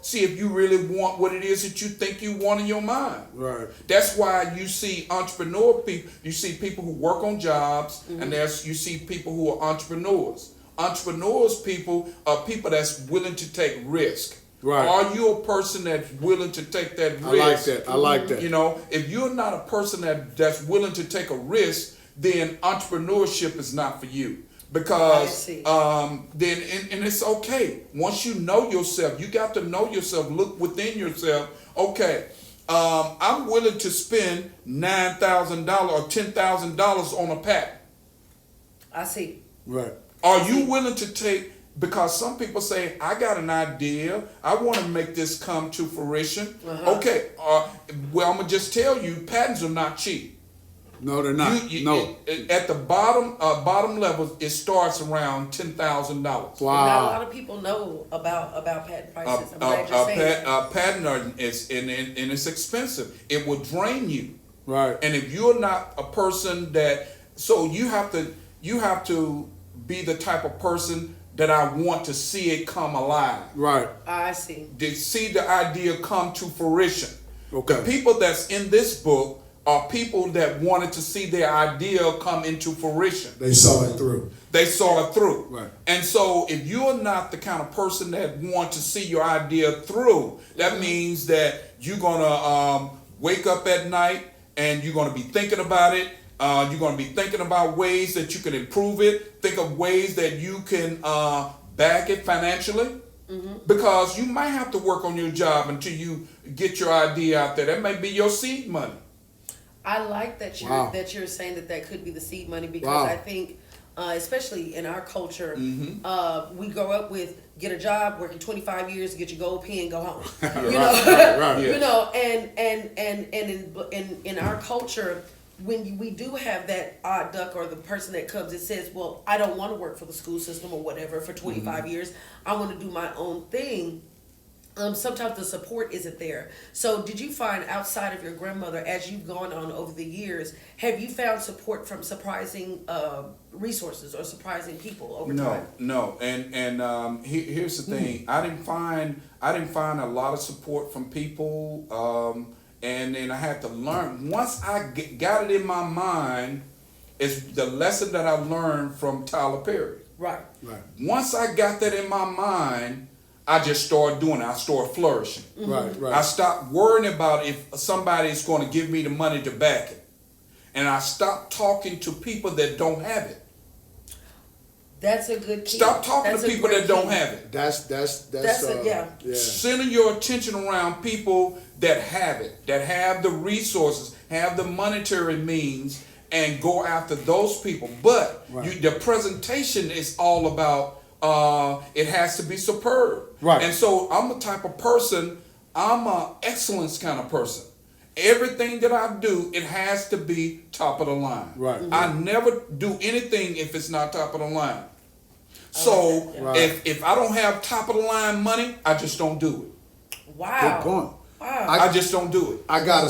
see if you really want what it is that you think you want in your mind. Right. That's why you see entrepreneur people, you see people who work on jobs, and you see people who are entrepreneurs. Entrepreneurs people are people that's willing to take risk. Right. Are you a person that's willing to take that risk? I like that. I like that. You know, if you're not a person that's willing to take a risk, then entrepreneurship is not for you. Because then and it's okay. Once you know yourself, you got to know yourself. Look within yourself. Okay, I'm willing to spend $9,000 or $10,000 on a patent. I see. Right. Are you willing to take? Because some people say, I got an idea. I want to make this come to fruition. Okay. Well, I'm gonna just tell you, patents are not cheap. No, they're not. No. At the bottom level, it starts around $10,000. Wow. Not a lot of people know about patent prices. I'm glad you're saying that. Patent is and it's expensive. It will drain you. Right. And if you're not a person so you have to be the type of person that I want to see it come alive. Right. I see. To see the idea come to fruition. Okay. The people that's in this book are people that wanted to see their idea come into fruition. They saw it through. They saw it through. Right. And so if you're not the kind of person that want to see your idea through, that means that you're going to wake up at night and you're going to be thinking about it. You're going to be thinking about ways that you can improve it. Think of ways that you can back it financially. Because you might have to work on your job until you get your idea out there. That may be your seed money. I like that you're saying that could be the seed money, because I think, especially in our culture, we grow up with get a job, working 25 years, get your gold pen, go home. You know, you know, and in our culture, when we do have that odd duck or the person that comes and says, well, I don't want to work for the school system or whatever for 25 years, I want to do my own thing. Sometimes the support isn't there. So did you find, outside of your grandmother, as you've gone on over the years, have you found support from surprising resources or surprising people over time? No. And here's the thing. I didn't find a lot of support from people. And then I had to learn. Once I got it in my mind, it's the lesson that I learned from Tyler Perry. Right. Once I got that in my mind, I just started doing it. I started flourishing. Right. I stopped worrying about if somebody is going to give me the money to back it. And I stopped talking to people that don't have it. That's a good key. Stop talking to people that don't have it. That's yeah. Center your attention around people that have it, that have the resources, have the monetary means, and go after those people. But the presentation is all about, it has to be superb. Right. And so I'm the type of person, I'm an excellence kind of person. Everything that I do, it has to be top of the line. Right. I never do anything if it's not top of the line. So if I don't have top of the line money, I just don't do it. Wow. Good point. Wow. I just don't do it. I gotta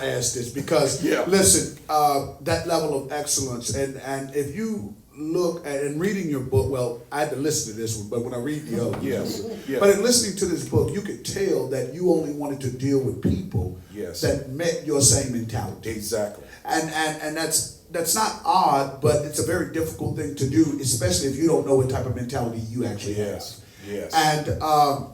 ask this because listen, that level of excellence, and if you look at and reading your book, well, I had to listen to this one, but when I read the other one, but in listening to this book, you could tell that you only wanted to deal with people that met your same mentality. Exactly. And that's not odd, but it's a very difficult thing to do, especially if you don't know what type of mentality you actually have. Yes. And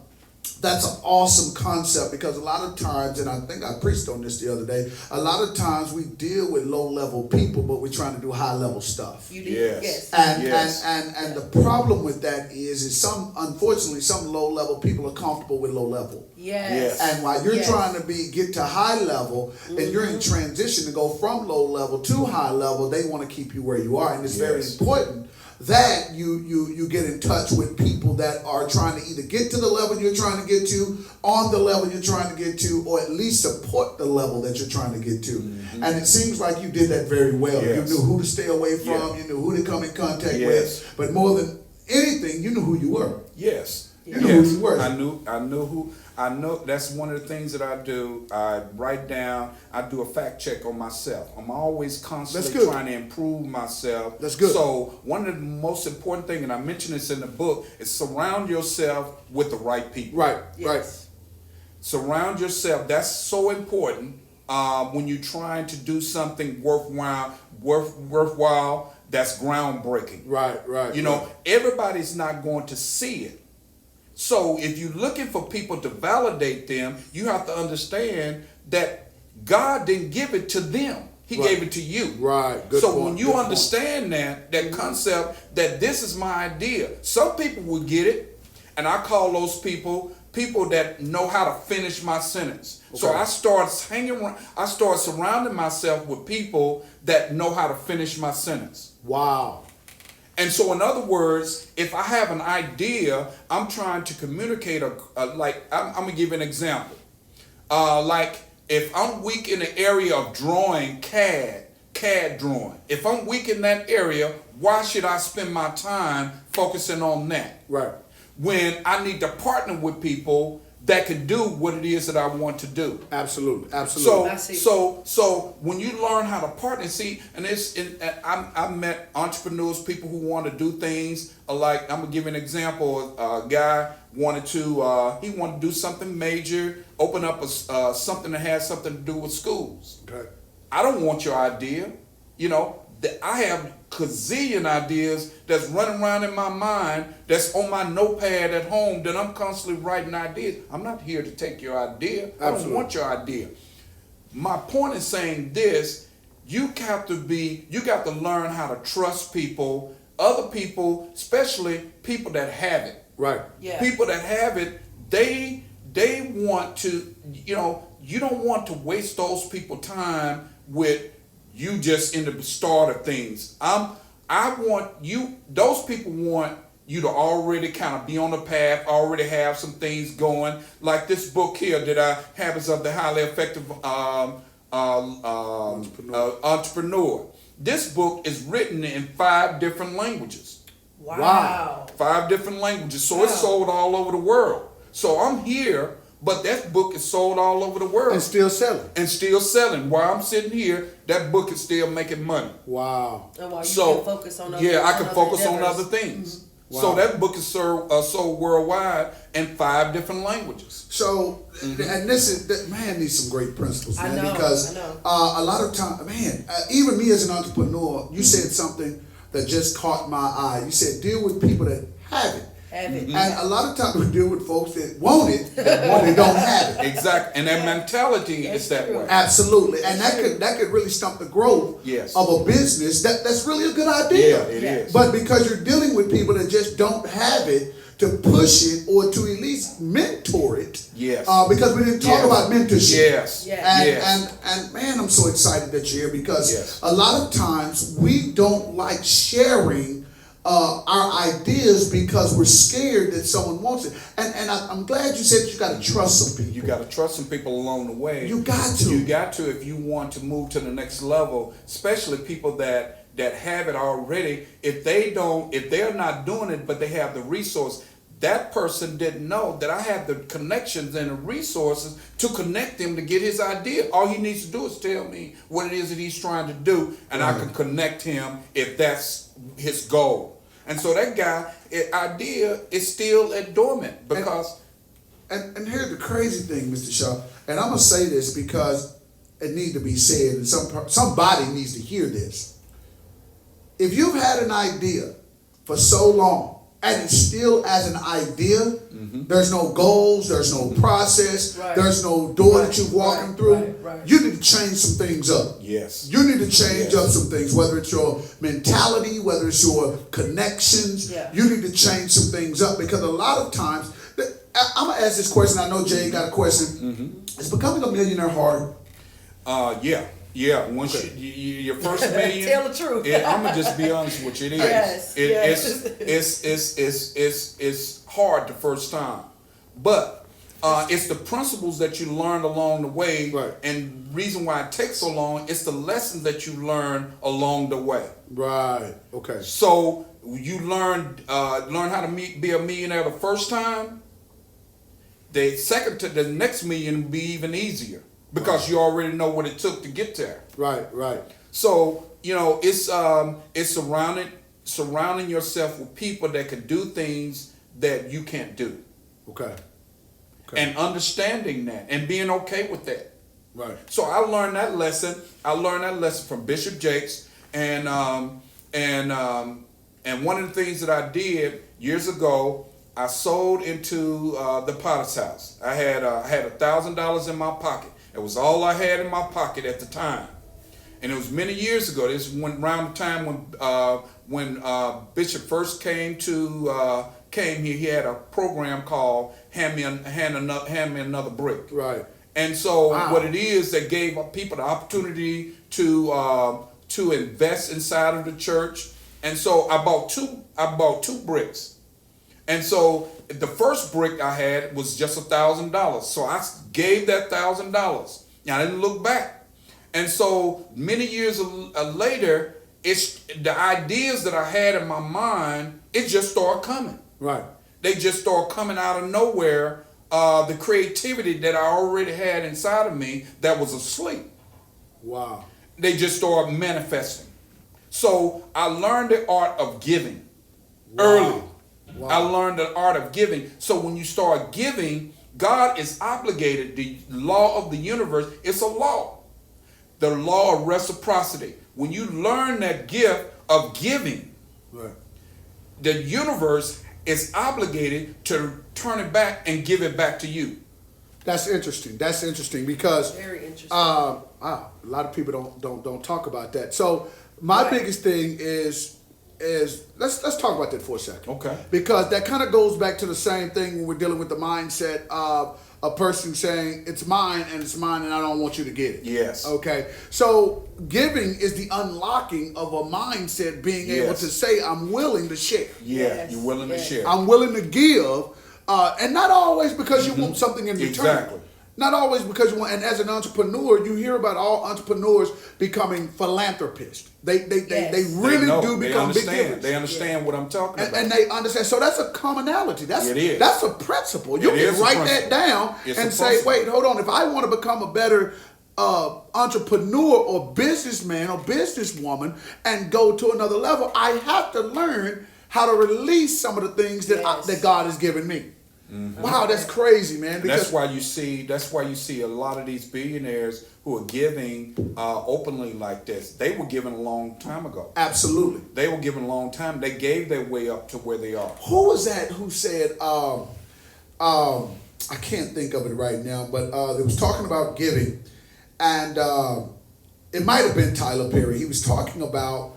that's an awesome concept, because a lot of times, and I think I preached on this the other day, a lot of times we deal with low-level people, but we're trying to do high-level stuff. You did, yes. And the problem with that is unfortunately some low-level people are comfortable with low-level. Yes. And while you're trying to get to high level, and you're in transition to go from low level to high level, they want to keep you where you are, and it's very important that you get in touch with people that are trying to either get to the level you're trying to get to, on the level you're trying to get to, or at least support the level that you're trying to get to. And it seems like you did that very well. You knew who to stay away from, you knew who to come in contact with, but more than anything, you knew who you were. Yes. You knew who you were. I know that's one of the things that I do. I write down, I do a fact check on myself. I'm always constantly trying to improve myself. That's good. So one of the most important things, and I mention this in the book, is surround yourself with the right people. Right, Yes. Surround yourself. That's so important when you're trying to do something worthwhile, that's groundbreaking. right. You know, everybody's not going to see it. So if you're looking for people to validate them, you have to understand that God didn't give it to them. He gave it to you. Right. Good so point, when you understand that concept, that this is my idea, some people will get it, and I call those people that know how to finish my sentence. Okay. So I start surrounding myself with people that know how to finish my sentence. Wow. And so, in other words, if I have an idea, I'm trying to communicate. I'm gonna give you an example. Like if I'm weak in the area of drawing CAD drawing. If I'm weak in that area, why should I spend my time focusing on that? Right. When I need to partner with people that can do what it is that I want to do. Absolutely. So when you learn how to partner, I met entrepreneurs, people who want to do things like, I'm gonna give you an example. A guy wanted to do something major, open up something that has something to do with schools. Okay. I don't want your idea. You know, I have gazillion ideas that's running around in my mind, that's on my notepad at home, that I'm constantly writing ideas. I'm not here to take your idea. I don't want your idea. My point is saying this: you got to learn how to trust people, other people, especially people that have it. Right. Yeah. People that have it, they want to, you don't want to waste those people time with you just in the start of things. Those people want you to already kind of be on the path, already have some things going. Like this book here that I have is of the highly effective entrepreneur. This book is written in 5 different languages. Wow. 5 different languages. So it's sold all over the world. So I'm here, but that book is sold all over the world. And still selling. While I'm sitting here, that book is still making money. Wow. And while you can focus on other, I can focus on other things. Mm-hmm. Wow. So that book is sold worldwide in 5 different languages. So, and man needs some great principles, man. I know. Because a lot of time, man, even me as an entrepreneur, you said something that just caught my eye. You said deal with people that have it. Mm-hmm. And a lot of times we deal with folks that want it, but they don't have it. Exactly, and their mentality is that way. Absolutely, and that could really stump the growth of a business. That's really a good idea. Yeah, it is. But because you're dealing with people that just don't have it, to push it or to at least mentor it. Yes. Because we didn't talk about mentorship. Yes. And man, I'm so excited that you're here because a lot of times we don't like sharing our ideas because we're scared that someone wants it. And I'm glad you said that you got to trust some people. You got to trust some people along the way. You got to. You got to if you want to move to the next level, especially people that have it already. If they're not doing it, but they have the resource, that person didn't know that I have the connections and the resources to connect him to get his idea. All he needs to do is tell me what it is that he's trying to do, and I can connect him if that's his goal. And so that guy, idea is still at dormant because... And here's the crazy thing, Mr. Shaw, and I'm going to say this because it needs to be said, and somebody needs to hear this. If you've had an idea for so long, and it's still as an idea, there's no goals, there's no process, there's no door that you're walking through, you need to change some things up. Yes. You need to change up some things, whether it's your mentality, whether it's your connections, you need to change some things up because a lot of times, I'm going to ask this question, I know Jay got a question, is becoming a millionaire hard? Yeah, once your first million. Tell the truth. I'm gonna just be honest with you. It is. It's hard the first time, but it's the principles that you learned along the way, and reason why it takes so long. It's the lessons that you learn along the way. Right. Okay. So you learn how to be a millionaire the first time, the next million will be even easier because you already know what it took to get there. Right. So it's surrounding yourself with people that can do things that you can't do. Okay. And understanding that and being okay with that. Right. So I learned that lesson. From Bishop Jakes, and one of the things that I did years ago, I sold into the Potter's house. I had $1,000 in my pocket. It was all I had in my pocket at the time, and it was many years ago. This went around the time when Bishop first came here. He had a program called Hand Me Another Brick. Right. And so Wow. what it is, that gave people the opportunity to invest inside of the church. And so I bought two bricks. And so the first brick I had was just $1,000. So I gave that $1,000. I didn't look back. And so many years later, it's the ideas that I had in my mind, it just started coming. Right. They just started coming out of nowhere. The creativity that I already had inside of me that was asleep. Wow. They just started manifesting. So I learned the art of giving early. Wow. I learned the art of giving. So when you start giving, God is obligated. The law of the universe, it's a law. The law of reciprocity. When you learn that gift of giving, Right. the universe is obligated to turn it back and give it back to you. That's interesting because Very interesting. a lot of people don't talk about that. So my Right. biggest thing is let's talk about that for a second. Okay. Because that kind of goes back to the same thing when we're dealing with the mindset of a person saying it's mine and I don't want you to get it. Yes. Okay. So giving is the unlocking of a mindset, being able Yes. to say I'm willing to share. Yeah, Yes, you're willing to yes. share. I'm willing to give, and not always because you want something in return. Exactly. Not always because you want. And as an entrepreneur, you hear about all entrepreneurs becoming philanthropists. They Yes. really know. do They become big understand. givers. They understand what I'm talking about. And they understand. So that's a commonality. It is. That's a principle. You It can is a write principle. that down It's a and say, principle. wait, hold on. If I want to become a better entrepreneur or businessman or businesswoman and go to another level, I have to learn how to release some of the things that Yes. that God has given me. Wow, that's crazy, man. Because That's why you see a lot of these billionaires who are giving openly like this. They were given a long time ago. absolutely. They were given a long time. They gave their way up to where they are. Who was that who said, I can't think of it right now, but it was talking about giving, and it might have been Tyler Perry. He was talking about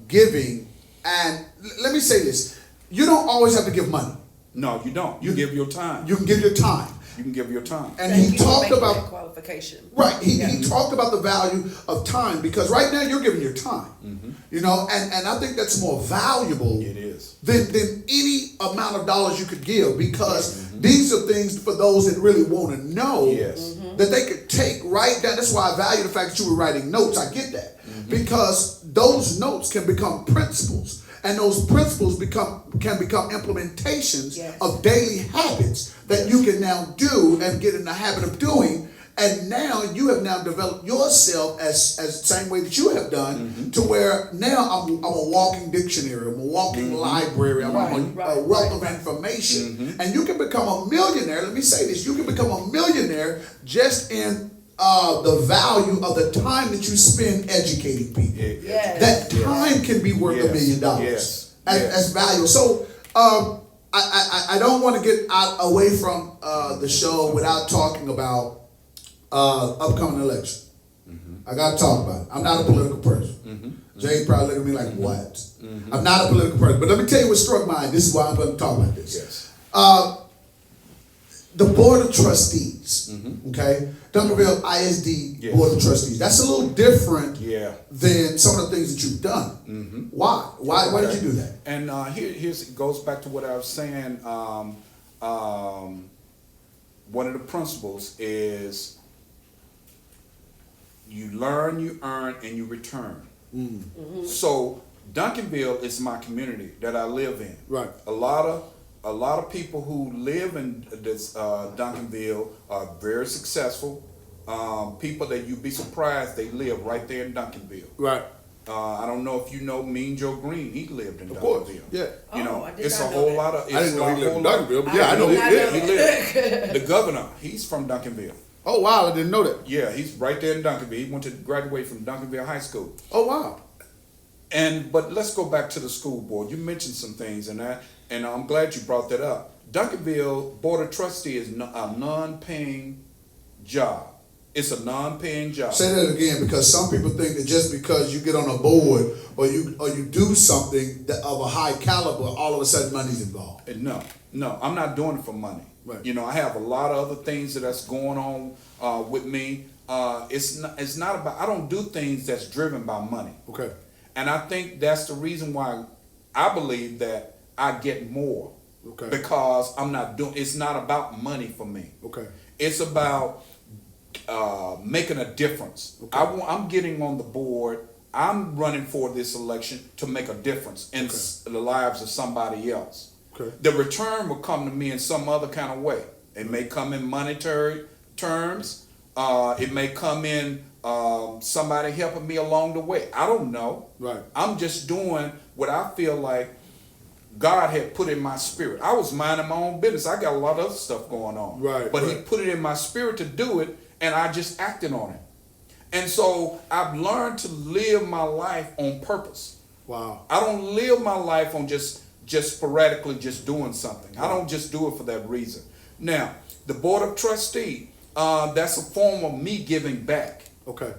giving, and let me say this: you don't always have to give money. No, you don't. You give your time. You can give your time, You can give your time. and Thank he you for talked making about that qualification. right. He Yeah. talked about the value of time because right now you're giving your time, you know, and I think that's more valuable. It is. Than any amount of dollars you could give because these are things for those that really want to know Yes. that they could take right down. That's why I value the fact that you were writing notes. I get that because those notes can become principles. And those principles can become implementations Yes. of daily habits that you can now do and get in the habit of doing. And now you have now developed yourself as the same way that you have done to where now I'm a walking dictionary, I'm a walking library, I'm a wealth of information. And you can become a millionaire. Let me say this, you can become a millionaire just in the value of the time that you spend educating people. Yes. That time can be worth $1 million Yes. as value. So I don't want to get away from the show without talking about upcoming election. I got to talk about it. I'm not a political person. Jay probably look at me like, what? I'm not a political person. But let me tell you what struck mine. This is why I'm going to talk about this. Yes. The Board of Trustees, okay? Duncanville ISD Yes. Board of Trustees. That's a little different Yeah. than some of the things that you've done. Why? Why did you do that? And here's it goes back to what I was saying. One of the principles is you learn, you earn, and you return. So Duncanville is my community that I live in. Right. A lot of people who live in this Duncanville are very successful. People that you'd be surprised they live right there in Duncanville. Right. I don't know if you know Mean Joe Green. He lived in Of Duncanville. course. Yeah. You know, I did it's a not know whole that. lot of. I didn't know he lived in Duncanville, but yeah, I know did not know he He lived. The governor, he's from Duncanville. Oh wow, I didn't know that. Yeah, he's right there in Duncanville. He went to graduate from Duncanville High School. Oh wow. But let's go back to the school board. You mentioned some things and I'm glad you brought that up. Duncanville Board of Trustee is a non-paying job. It's a non-paying job. Say that again, because some people think that just because you get on a board or you do something that of a high caliber, all of a sudden money's involved. And no, I'm not doing it for money. Right. You know, I have a lot of other things that's going on with me. It's not about. I don't do things that's driven by money. Okay. And I think that's the reason why I believe that I get more. Okay. Because I'm not doing. It's not about money for me. Okay. It's about making a difference. Okay. I'm getting on the board. I'm running for this election to make a difference in the lives of somebody else. Okay. The return will come to me in some other kind of way. It may come in monetary terms. It may come in somebody helping me along the way. I don't know. Right. I'm just doing what I feel like God had put in my spirit. I was minding my own business. I got a lot of other stuff going on. Right. But He right. put it in my spirit to do it, and I just acted on it. And so I've learned to live my life on purpose. Wow. I don't live my life on just sporadically just doing something. I don't just do it for that reason. Now, the Board of Trustee, that's a form of me giving back. Okay.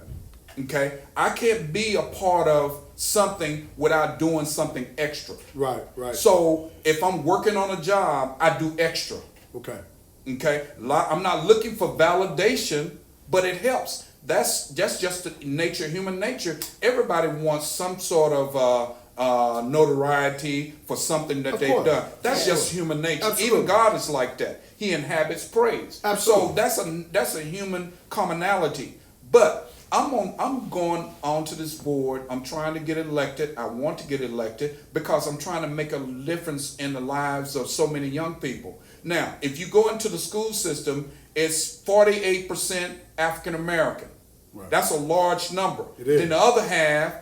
Okay? I can't be a part of something without doing something extra. Right. Right. So if I'm working on a job, I do extra. Okay. Okay? I'm not looking for validation, but it helps. That's just the nature, human nature. Everybody wants some sort of notoriety for something that Of they've course. done. That's Yeah. just human nature. Absolutely. Even God is like that. He inhabits praise. Absolutely. So that's a human commonality. But I'm going on to this board. I'm trying to get elected. I want to get elected because I'm trying to make a difference in the lives of so many young people. Now, if you go into the school system, it's 48% African American. Right. That's a large number. It is. Then the other half,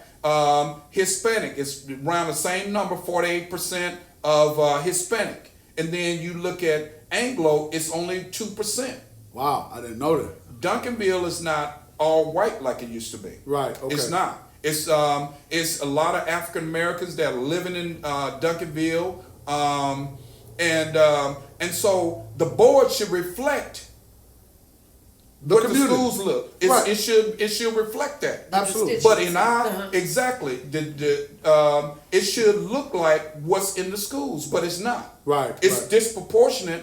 Hispanic. It's around the same number, 48% of Hispanic. And then you look at Anglo, it's only 2%. Wow. I didn't know that. Duncanville is not all white like it used to be. Right. Okay. It's not. It's a lot of African Americans that are living in Duncanville, and so the board should reflect what the community. schools look. Right. It should reflect that. Absolutely. But in our exactly it should look like what's in the schools, but it's not. Right. It's right. disproportionate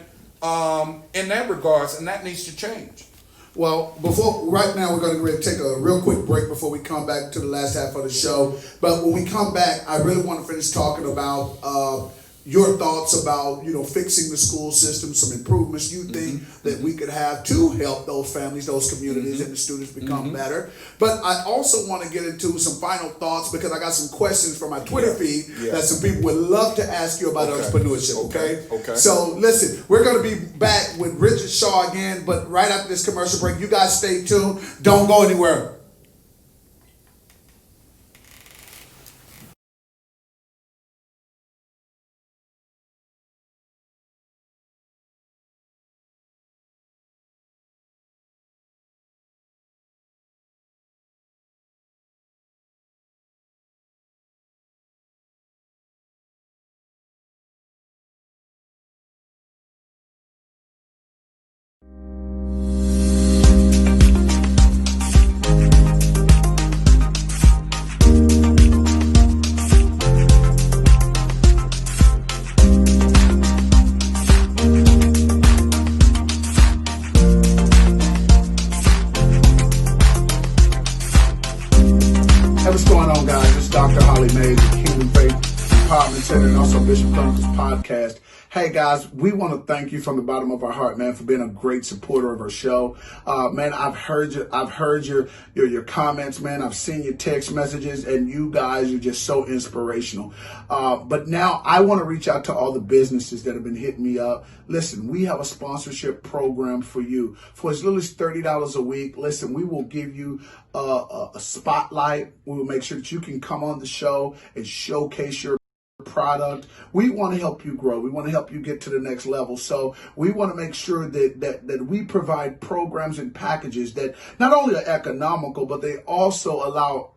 in that regards, and that needs to change. Well, right now we're going to take a real quick break before we come back to the last half of the show. But when we come back, I really want to finish talking about your thoughts about, fixing the school system, some improvements you think that we could have to help those families, those communities, and the students become better. But I also want to get into some final thoughts because I got some questions from my Twitter feed that some people would love to ask you about entrepreneurship, okay? Okay. So listen, we're going to be back with Richard Shaw again, but right after this commercial break, you guys stay tuned. Don't go anywhere. Hey, what's going on, guys? This is Dr. Hollie Mays of Kingdom Faith Empowerment Center and also Bishop Chronicles Podcast. Hey guys, we want to thank you from the bottom of our heart, man, for being a great supporter of our show. Man, I've heard your comments, man. I've seen your text messages, and you guys are just so inspirational. But now I want to reach out to all the businesses that have been hitting me up. Listen, we have a sponsorship program for you for as little as $30 a week. Listen, we will give you a spotlight. We will make sure that you can come on the show and showcase your product. We want to help you grow. We want to help you get to the next level. So we want to make sure that we provide programs and packages that not only are economical, but they also allow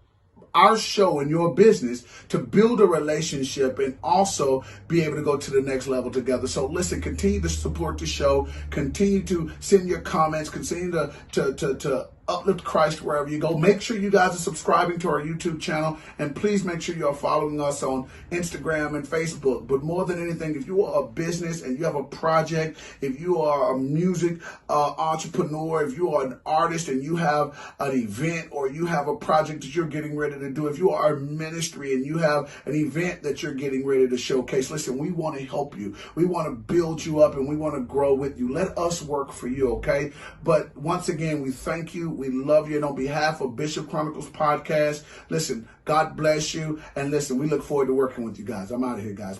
our show and your business to build a relationship and also be able to go to the next level together. So listen, continue to support the show, continue to send your comments, continue to uplift Christ wherever you go. Make sure you guys are subscribing to our YouTube channel, and please make sure you are following us on Instagram and Facebook. But more than anything, if you are a business and you have a project, if you are a music entrepreneur, if you are an artist and you have an event or you have a project that you're getting ready to do, if you are a ministry and you have an event that you're getting ready to showcase, listen, we want to help you. We want to build you up and we want to grow with you. Let us work for you, okay? But once again, we thank you. We love you. And on behalf of Bishop Chronicles Podcast, listen, God bless you. And listen, we look forward to working with you guys. I'm out of here, guys.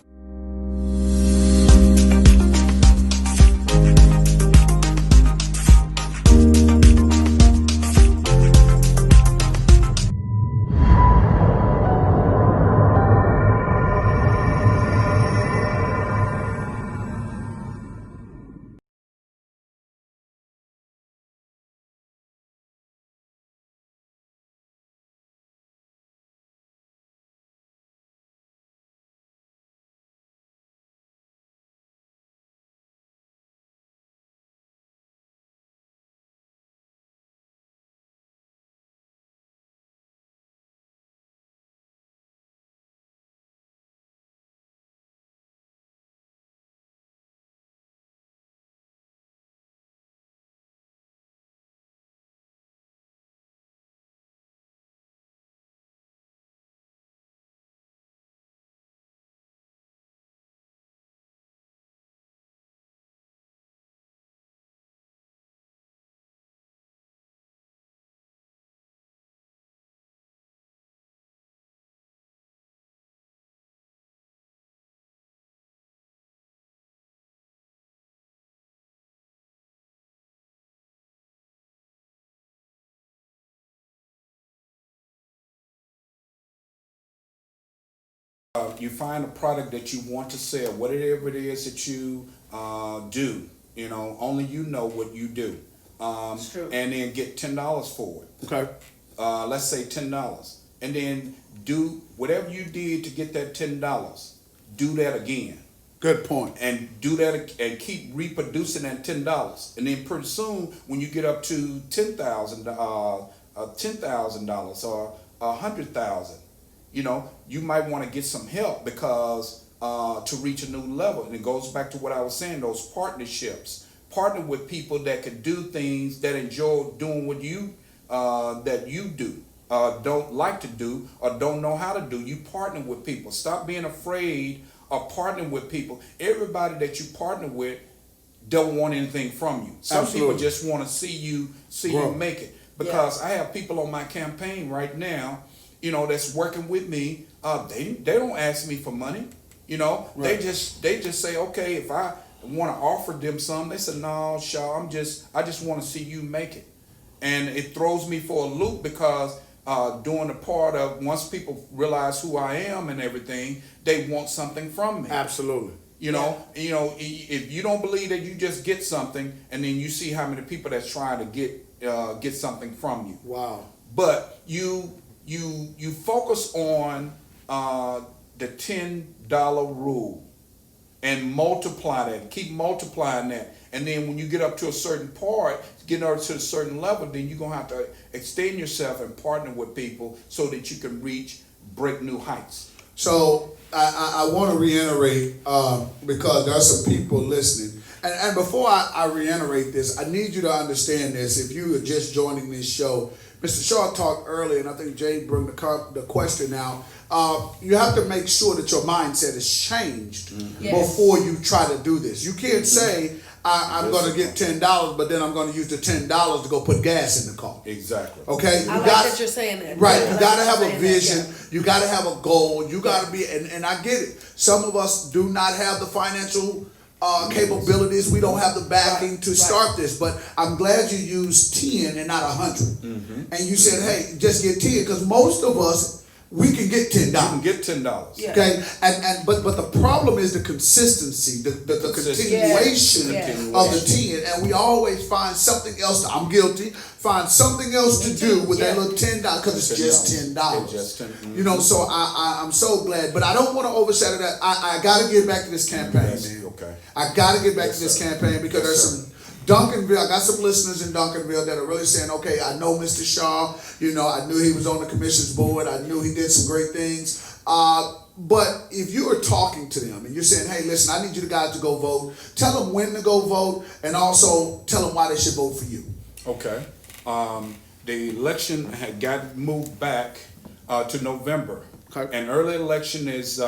You find a product that you want to sell, whatever it is that you do. You know, only you know what you do. It's true. And then get $10 for it. Okay. Let's say $10, and then do whatever you did to get that $10. Do that again, Good point. and do that and keep reproducing that $10, and then pretty soon when you get up to $10,000 or $100,000, you know, you might want to get some help because to reach a new level. And it goes back to what I was saying, those partnerships. Partner with people that can do things, that enjoy doing what you that you do, don't like to do, or don't know how to do. You partner with people. Stop being afraid of partnering with people. Everybody that you partner with don't want anything from you. Some Absolutely. people just want to see you make it. Because I have people on my campaign right now, you know, that's working with me. They don't ask me for money. You know, Right. they just say, okay, if I want to offer them some, they say, no, Shaw, I just want to see you make it. And it throws me for a loop because doing the part of, once people realize who I am and everything, they want something from me. Absolutely. You know, if you don't believe that you just get something, and then you see how many people that's trying to get something from you. Wow. But you focus on the $10 rule and multiply that. Keep multiplying that, and then when you get up to a certain part, get up to a certain level, then you're gonna have to extend yourself and partner with people so that you can break new heights. So I want to reiterate because there are some people listening. And before I reiterate this, I need you to understand this. If you are just joining this show, Mr. Shaw talked earlier, and I think Jay brought the question out. You have to make sure that your mindset is changed before you try to do this. You can't say, I'm going to get $10, but then I'm going to use the $10 to go put gas in the car. Exactly. Okay? I like that you're saying that. Right. Yeah, You got to have a vision. You got to have a goal. You got to be, and I get it. Some of us do not have the financial capabilities. We don't have the backing to start this, but I'm glad you used 10 and not 100. And you said, hey, just get 10, because most of us, we can get $10. You can get $10. Yeah. Okay, but the problem is the consistency, the continuation of the 10, and we always find something else. I'm guilty. Find something else to do with that little $10 because it's just $10. It's just $10. You know, so I'm so glad, but I don't want to overshadow that. I got to get back to this campaign, man. Okay. I got to get back to this campaign because there's some. Duncanville, I got some listeners in Duncanville that are really saying, okay, I know Mr. Shaw, you know, I knew he was on the commission's board, I knew he did some great things, but if you are talking to them and you're saying, hey, listen, I need you guys to go vote, tell them when to go vote, and also tell them why they should vote for you. Okay. The election had got moved back to November. Okay. An early election is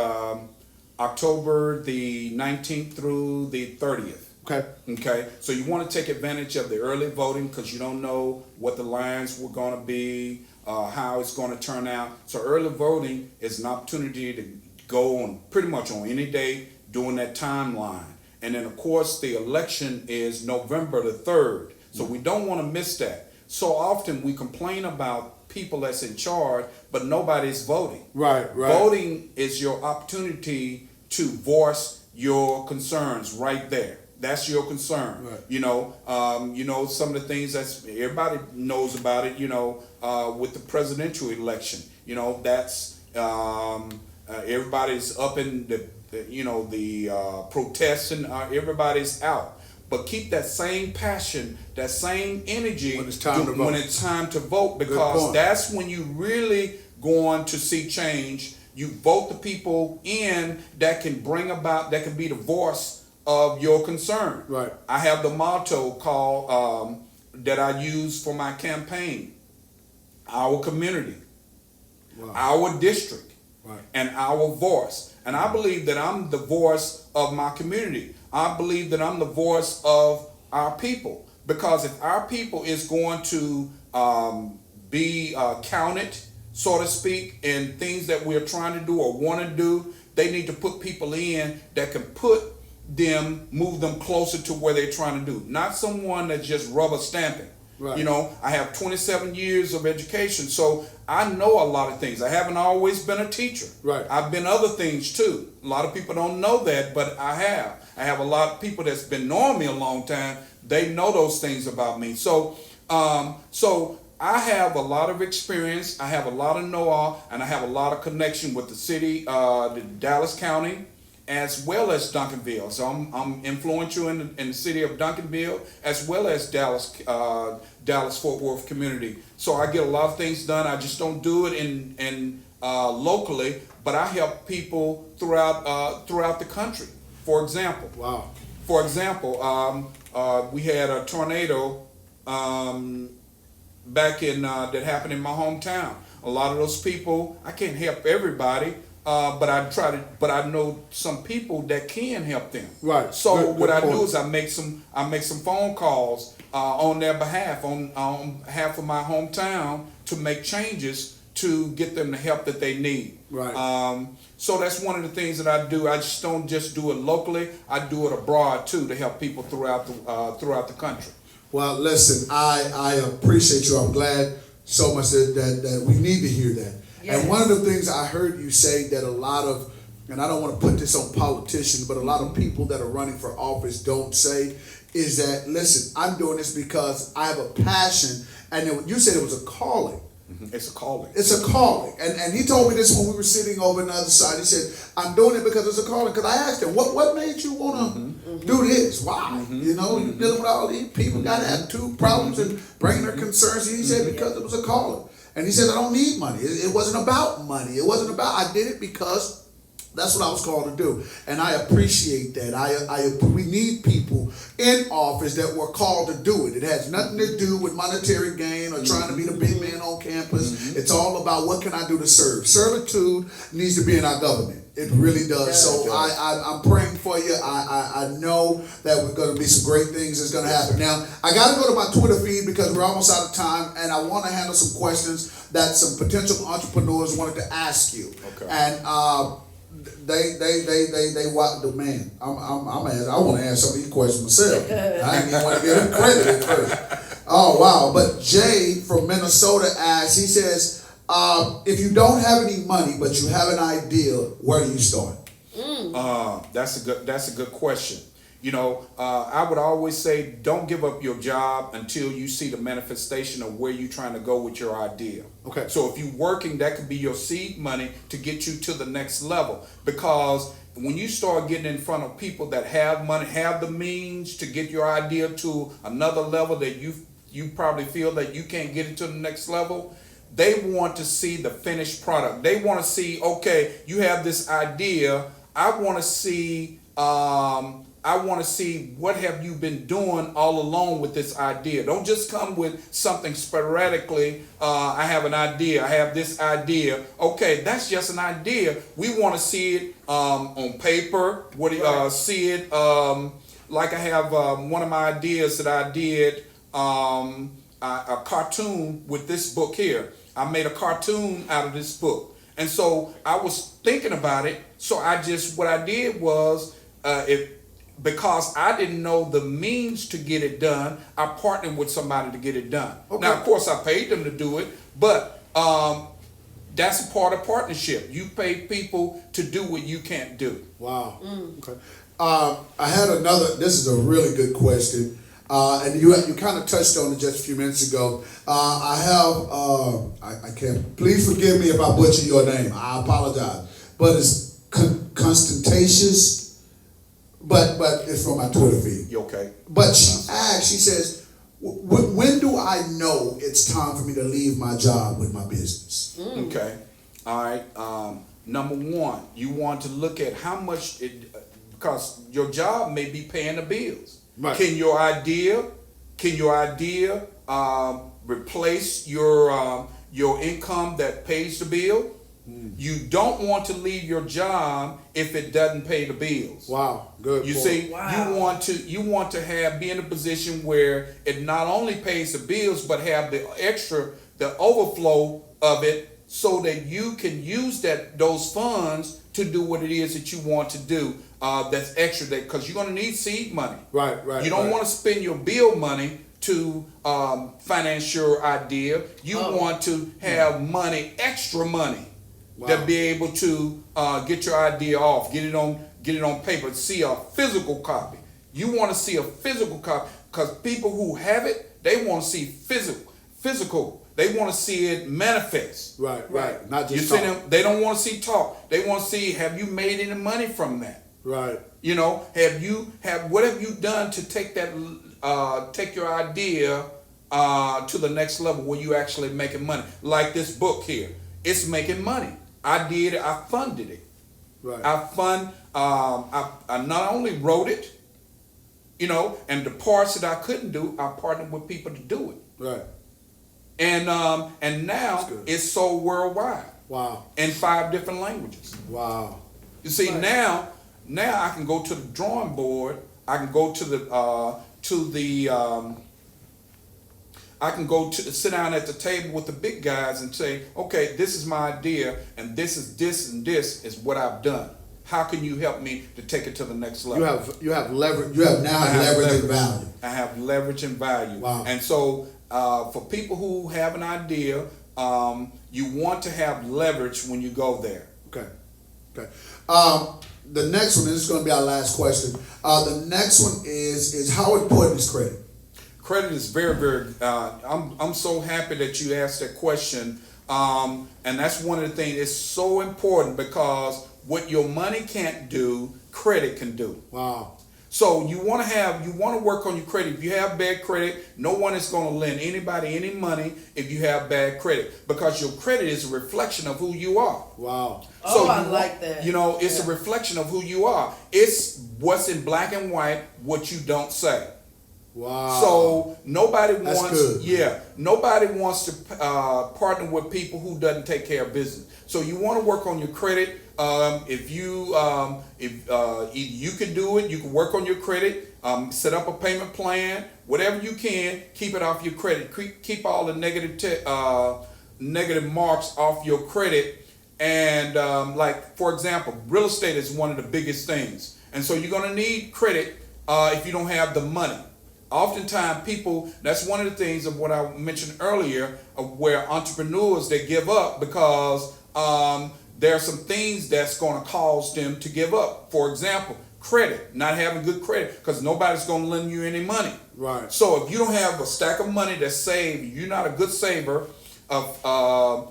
October the 19th through the 30th. Okay. Okay, so you want to take advantage of the early voting because you don't know what the lines were going to be, how it's going to turn out. So early voting is an opportunity to go on pretty much on any day during that timeline. And then, of course, the election is November the 3rd. So we don't want to miss that. So often we complain about people that's in charge, but nobody's voting. Right. Voting is your opportunity to voice your concerns right there. That's your concern. Right. You know, some of the things that's everybody knows about it. You know, with the presidential election. You know, that's everybody's up in the protests and everybody's out. But keep that same passion, that same energy when it's time to vote, because that's when you really going to see change. You vote the people in that can bring about, that can be the voice of your concern. Right. I have the motto called that I use for my campaign: our community, our district, and our voice. And I believe that I'm the voice of my community. I believe that I'm the voice of our people, because if our people is going to be counted, so to speak, in things that we're trying to do or want to do, they need to put people in that can move them closer to where they're trying to do. Not someone that's just rubber stamping. Right. You know, I have 27 years of education, so I know a lot of things. I haven't always been a teacher. Right. I've been other things too. A lot of people don't know that, but I have. I have a lot of people that's been knowing me a long time. They know those things about me. So I have a lot of experience. I have a lot of know-how, and I have a lot of connection with the city, the Dallas County, as well as Duncanville. So I'm influential in the city of Duncanville, as well as Dallas-Fort Worth community. So I get a lot of things done. I just don't do it in locally, but I help people throughout the country. For example, we had a tornado back in that happened in my hometown. A lot of those people, I can't help everybody. But I know some people that can help them. Right. So what I do is I make some phone calls on their behalf, on behalf of my hometown, to make changes to get them the help that they need. Right. So that's one of the things that I do. I just don't just do it locally. I do it abroad too, to help people throughout the country. Well, listen, I appreciate you. I'm glad so much that we need to hear that. Yes. And one of the things I heard you say that a lot of, and I don't want to put this on politicians, but a lot of people that are running for office don't say, is that, listen, I'm doing this because I have a passion, and you said it was a calling. Mm-hmm. It's a calling. It's a calling. And he told me this when we were sitting over on the other side. He said, I'm doing it because it's a calling. Because I asked him, what made you want to do this? Why? You know, you're dealing with all these people, got attitude problems and bringing their concerns. And he said, because it was a calling. And he said, I don't need money. It wasn't about money. It wasn't about, I did it because That's what I was called to do, and I appreciate that. We need people in office that were called to do it. It has nothing to do with monetary gain or trying to be the big man on campus. It's all about what can I do to serve. Servitude needs to be in our government. It really does. So I'm praying for you. I know that we're going to be some great things that's going to happen. Now, I got to go to my Twitter feed because we're almost out of time, and I want to handle some questions that some potential entrepreneurs wanted to ask you. Okay. And they want the man. I want to ask some of these questions myself. I didn't even want to give him credit at first. Oh wow! But Jay from Minnesota asks. He says, if you don't have any money but you have an idea, where do you start? That's a good question. You know, I would always say don't give up your job until you see the manifestation of where you're trying to go with your idea. Okay. So if you're working, that could be your seed money to get you to the next level. Because when you start getting in front of people that have money, have the means to get your idea to another level that you probably feel that you can't get it to the next level, they want to see the finished product. They want to see, okay, you have this idea. I want to see what have you been doing all along with this idea. Don't just come with something sporadically. I have an idea. I have this idea. Okay, that's just an idea. We want to see it on paper. See it like I have one of my ideas that I did a cartoon with this book here. I made a cartoon out of this book, and so I was thinking about it. So what I did was because I didn't know the means to get it done, I partnered with somebody to get it done. Okay. Now, of course, I paid them to do it, but that's a part of partnership. You pay people to do what you can't do. Wow. Okay. I had another. This is a really good question, and you kind of touched on it just a few minutes ago. I have. I can't. Please forgive me if I butcher your name. I apologize, but it's Constantatius. But it's from my Twitter feed. You okay? But she says, when do I know it's time for me to leave my job with my business? Okay. All right. Number one, you want to look at how much because your job may be paying the bills. Right. Can your idea replace your income that pays the bill? You don't want to leave your job if it doesn't pay the bills. Wow, good. You point. see, Wow. you want to be in a position where it not only pays the bills but have the overflow of it, so that you can use those funds to do what it is that you want to do. That's extra, because you're going to need seed money. Right. You don't want to spend your bill money to finance your idea. You want to have money, extra money. Wow. To be able to get your idea off, get it on paper, see a physical copy. You want to see a physical copy because people who have it, they want to see physical. They want to see it manifest. Right. Not just you see them. They don't want to see talk. They want to see, have you made any money from that? Right. You know, what have you done to take your idea to the next level where you actually making money? Like this book here, it's making money. I funded it. Right. I not only wrote it, and the parts that I couldn't do, I partnered with people to do it. Right. And now it's sold worldwide. Wow. In 5 different languages. Wow. You see, now I can go to the drawing board. I can go I can go to sit down at the table with the big guys and say, okay, this is my idea, and this is what I've done. How can you help me to take it to the next level? You have leverage. You have now leverage and value. I have leverage and value. Wow. And so for people who have an idea, you want to have leverage when you go there. Okay. The next one, this is going to be our last question. The next one is how important is credit? Credit is very, very. I'm so happy that you asked that question, and that's one of the things. It's so important because what your money can't do, credit can do. Wow. So you want to work on your credit. If you have bad credit, no one is going to lend anybody any money if you have bad credit, because your credit is a reflection of who you are. Wow. So I like that. It's a reflection of who you are. It's what's in black and white, what you don't say. Wow. So nobody That's wants, good. nobody wants to partner with people who doesn't take care of business. So you want to work on your credit. If you can do it, you can work on your credit. Set up a payment plan, whatever you can. Keep it off your credit. Keep all the negative marks off your credit. And like, for example, real estate is one of the biggest things, and so you're going to need credit if you don't have the money. Oftentimes people, that's one of the things of what I mentioned earlier, of where entrepreneurs, they give up because there are some things that's going to cause them to give up. For example, credit, not having good credit, because nobody's going to lend you any money. Right. So if you don't have a stack of money that's saved, you're not a good saver of,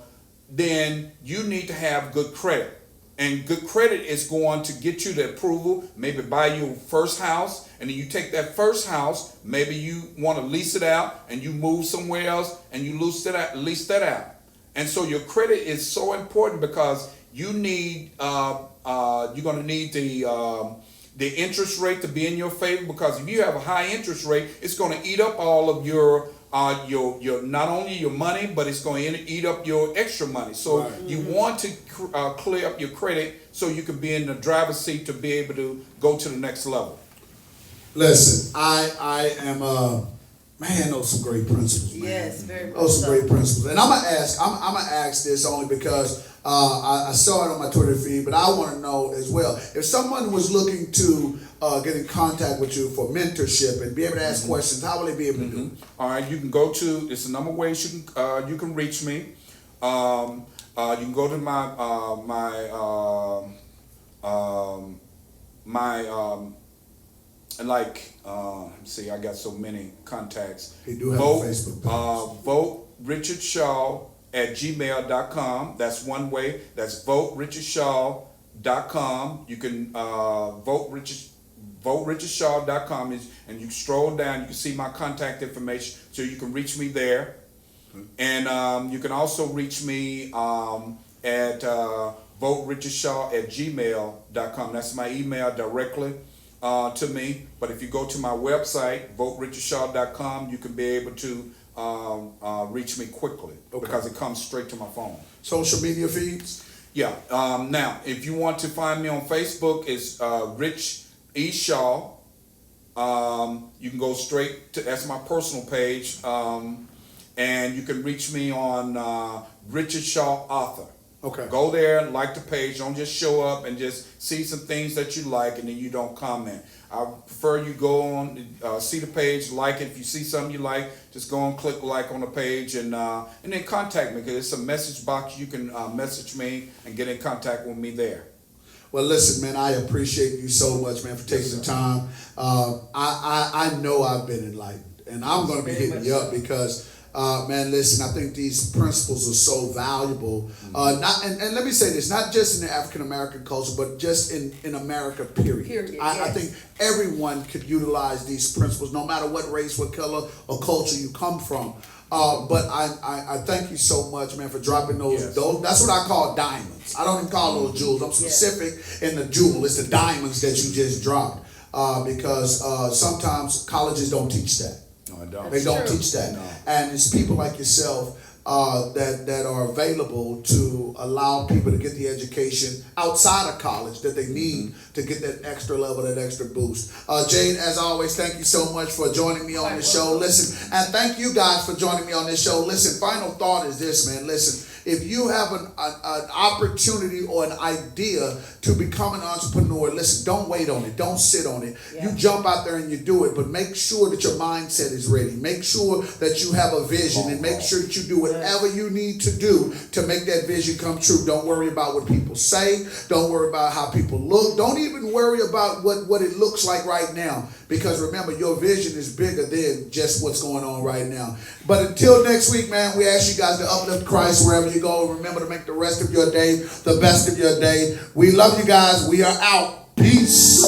then you need to have good credit. And good credit is going to get you the approval, maybe buy your first house, and then you take that first house, maybe you want to lease it out, and you move somewhere else, and you lease that out. And so your credit is so important, because you need, you're going to need the interest rate to be in your favor, because if you have a high interest rate, it's going to eat up all of your not only your money, but it's going to eat up your extra money. So right. You want to clear up your credit so you can be in the driver's seat to be able to go to the next level. Listen, I am man, those some great principles, man. Yes, very much. Those some great principles. And I'm gonna ask this only because I saw it on my Twitter feed, but I want to know as well. If someone was looking to get in contact with you for mentorship and be able to ask questions, how will they be able to do it? All right, you can go to, it's a number of ways you can reach me. You can go to let's see, I got so many contacts. He do have a Facebook page. Vote Richard Shaw at gmail.com. That's one way. That's voterichardshaw.com. You can voterichardshaw.com, and you scroll down, you can see my contact information, so you can reach me there. And you can also reach me at voterichardshaw@gmail.com. That's my email directly to me. But if you go to my website, voterichardshaw.com, you can be able to reach me quickly, because it comes straight to my phone. Social media feeds? Yeah. Now, if you want to find me on Facebook, it's Rich E. Shaw. You can go straight to, that's my personal page. And you can reach me on Richard Shaw Author. Okay. Go there, like the page. Don't just show up and just see some things that you like and then you don't comment. I prefer you go on, see the page, like it. If you see something you like, just go and click like on the page, and then contact me, because it's a message box. You can message me and get in contact with me there. Well, listen, man, I appreciate you so much, man, for taking the time. I know I've been enlightened, and I'm going to be hitting you up because, man, listen, I think these principles are so valuable. And let me say this, not just in the African American culture, but just in America, period. I think everyone could utilize these principles, no matter what race, what color, or culture you come from. But I thank you so much, man, for dropping those. Yes. That's what I call diamonds. I don't even call those jewels. I'm specific in the jewel. It's the diamonds that you just dropped. Because sometimes colleges don't teach that. No, I don't. They don't teach that. No. And it's people like yourself that are available to allow people to get the education outside of college that they need to get that extra level, that extra boost. Jade, as always, thank you so much for joining me on this show. Listen, and thank you guys for joining me on this show. Listen, final thought is this, man. Listen, if you have an opportunity or an idea to become an entrepreneur, listen, don't wait on it. Don't sit on it. Yeah. You jump out there and you do it, but make sure that your mindset is ready. Make sure that you have a vision, and make sure that you do whatever you need to do to make that vision come true. Don't worry about what people say. Don't worry about how people look. Don't even worry about what it looks like right now, because remember, your vision is bigger than just what's going on right now. But until next week, man, we ask you guys to uplift Christ wherever you go. Remember to make the rest of your day the best of your day. We love you guys. We are out. Peace.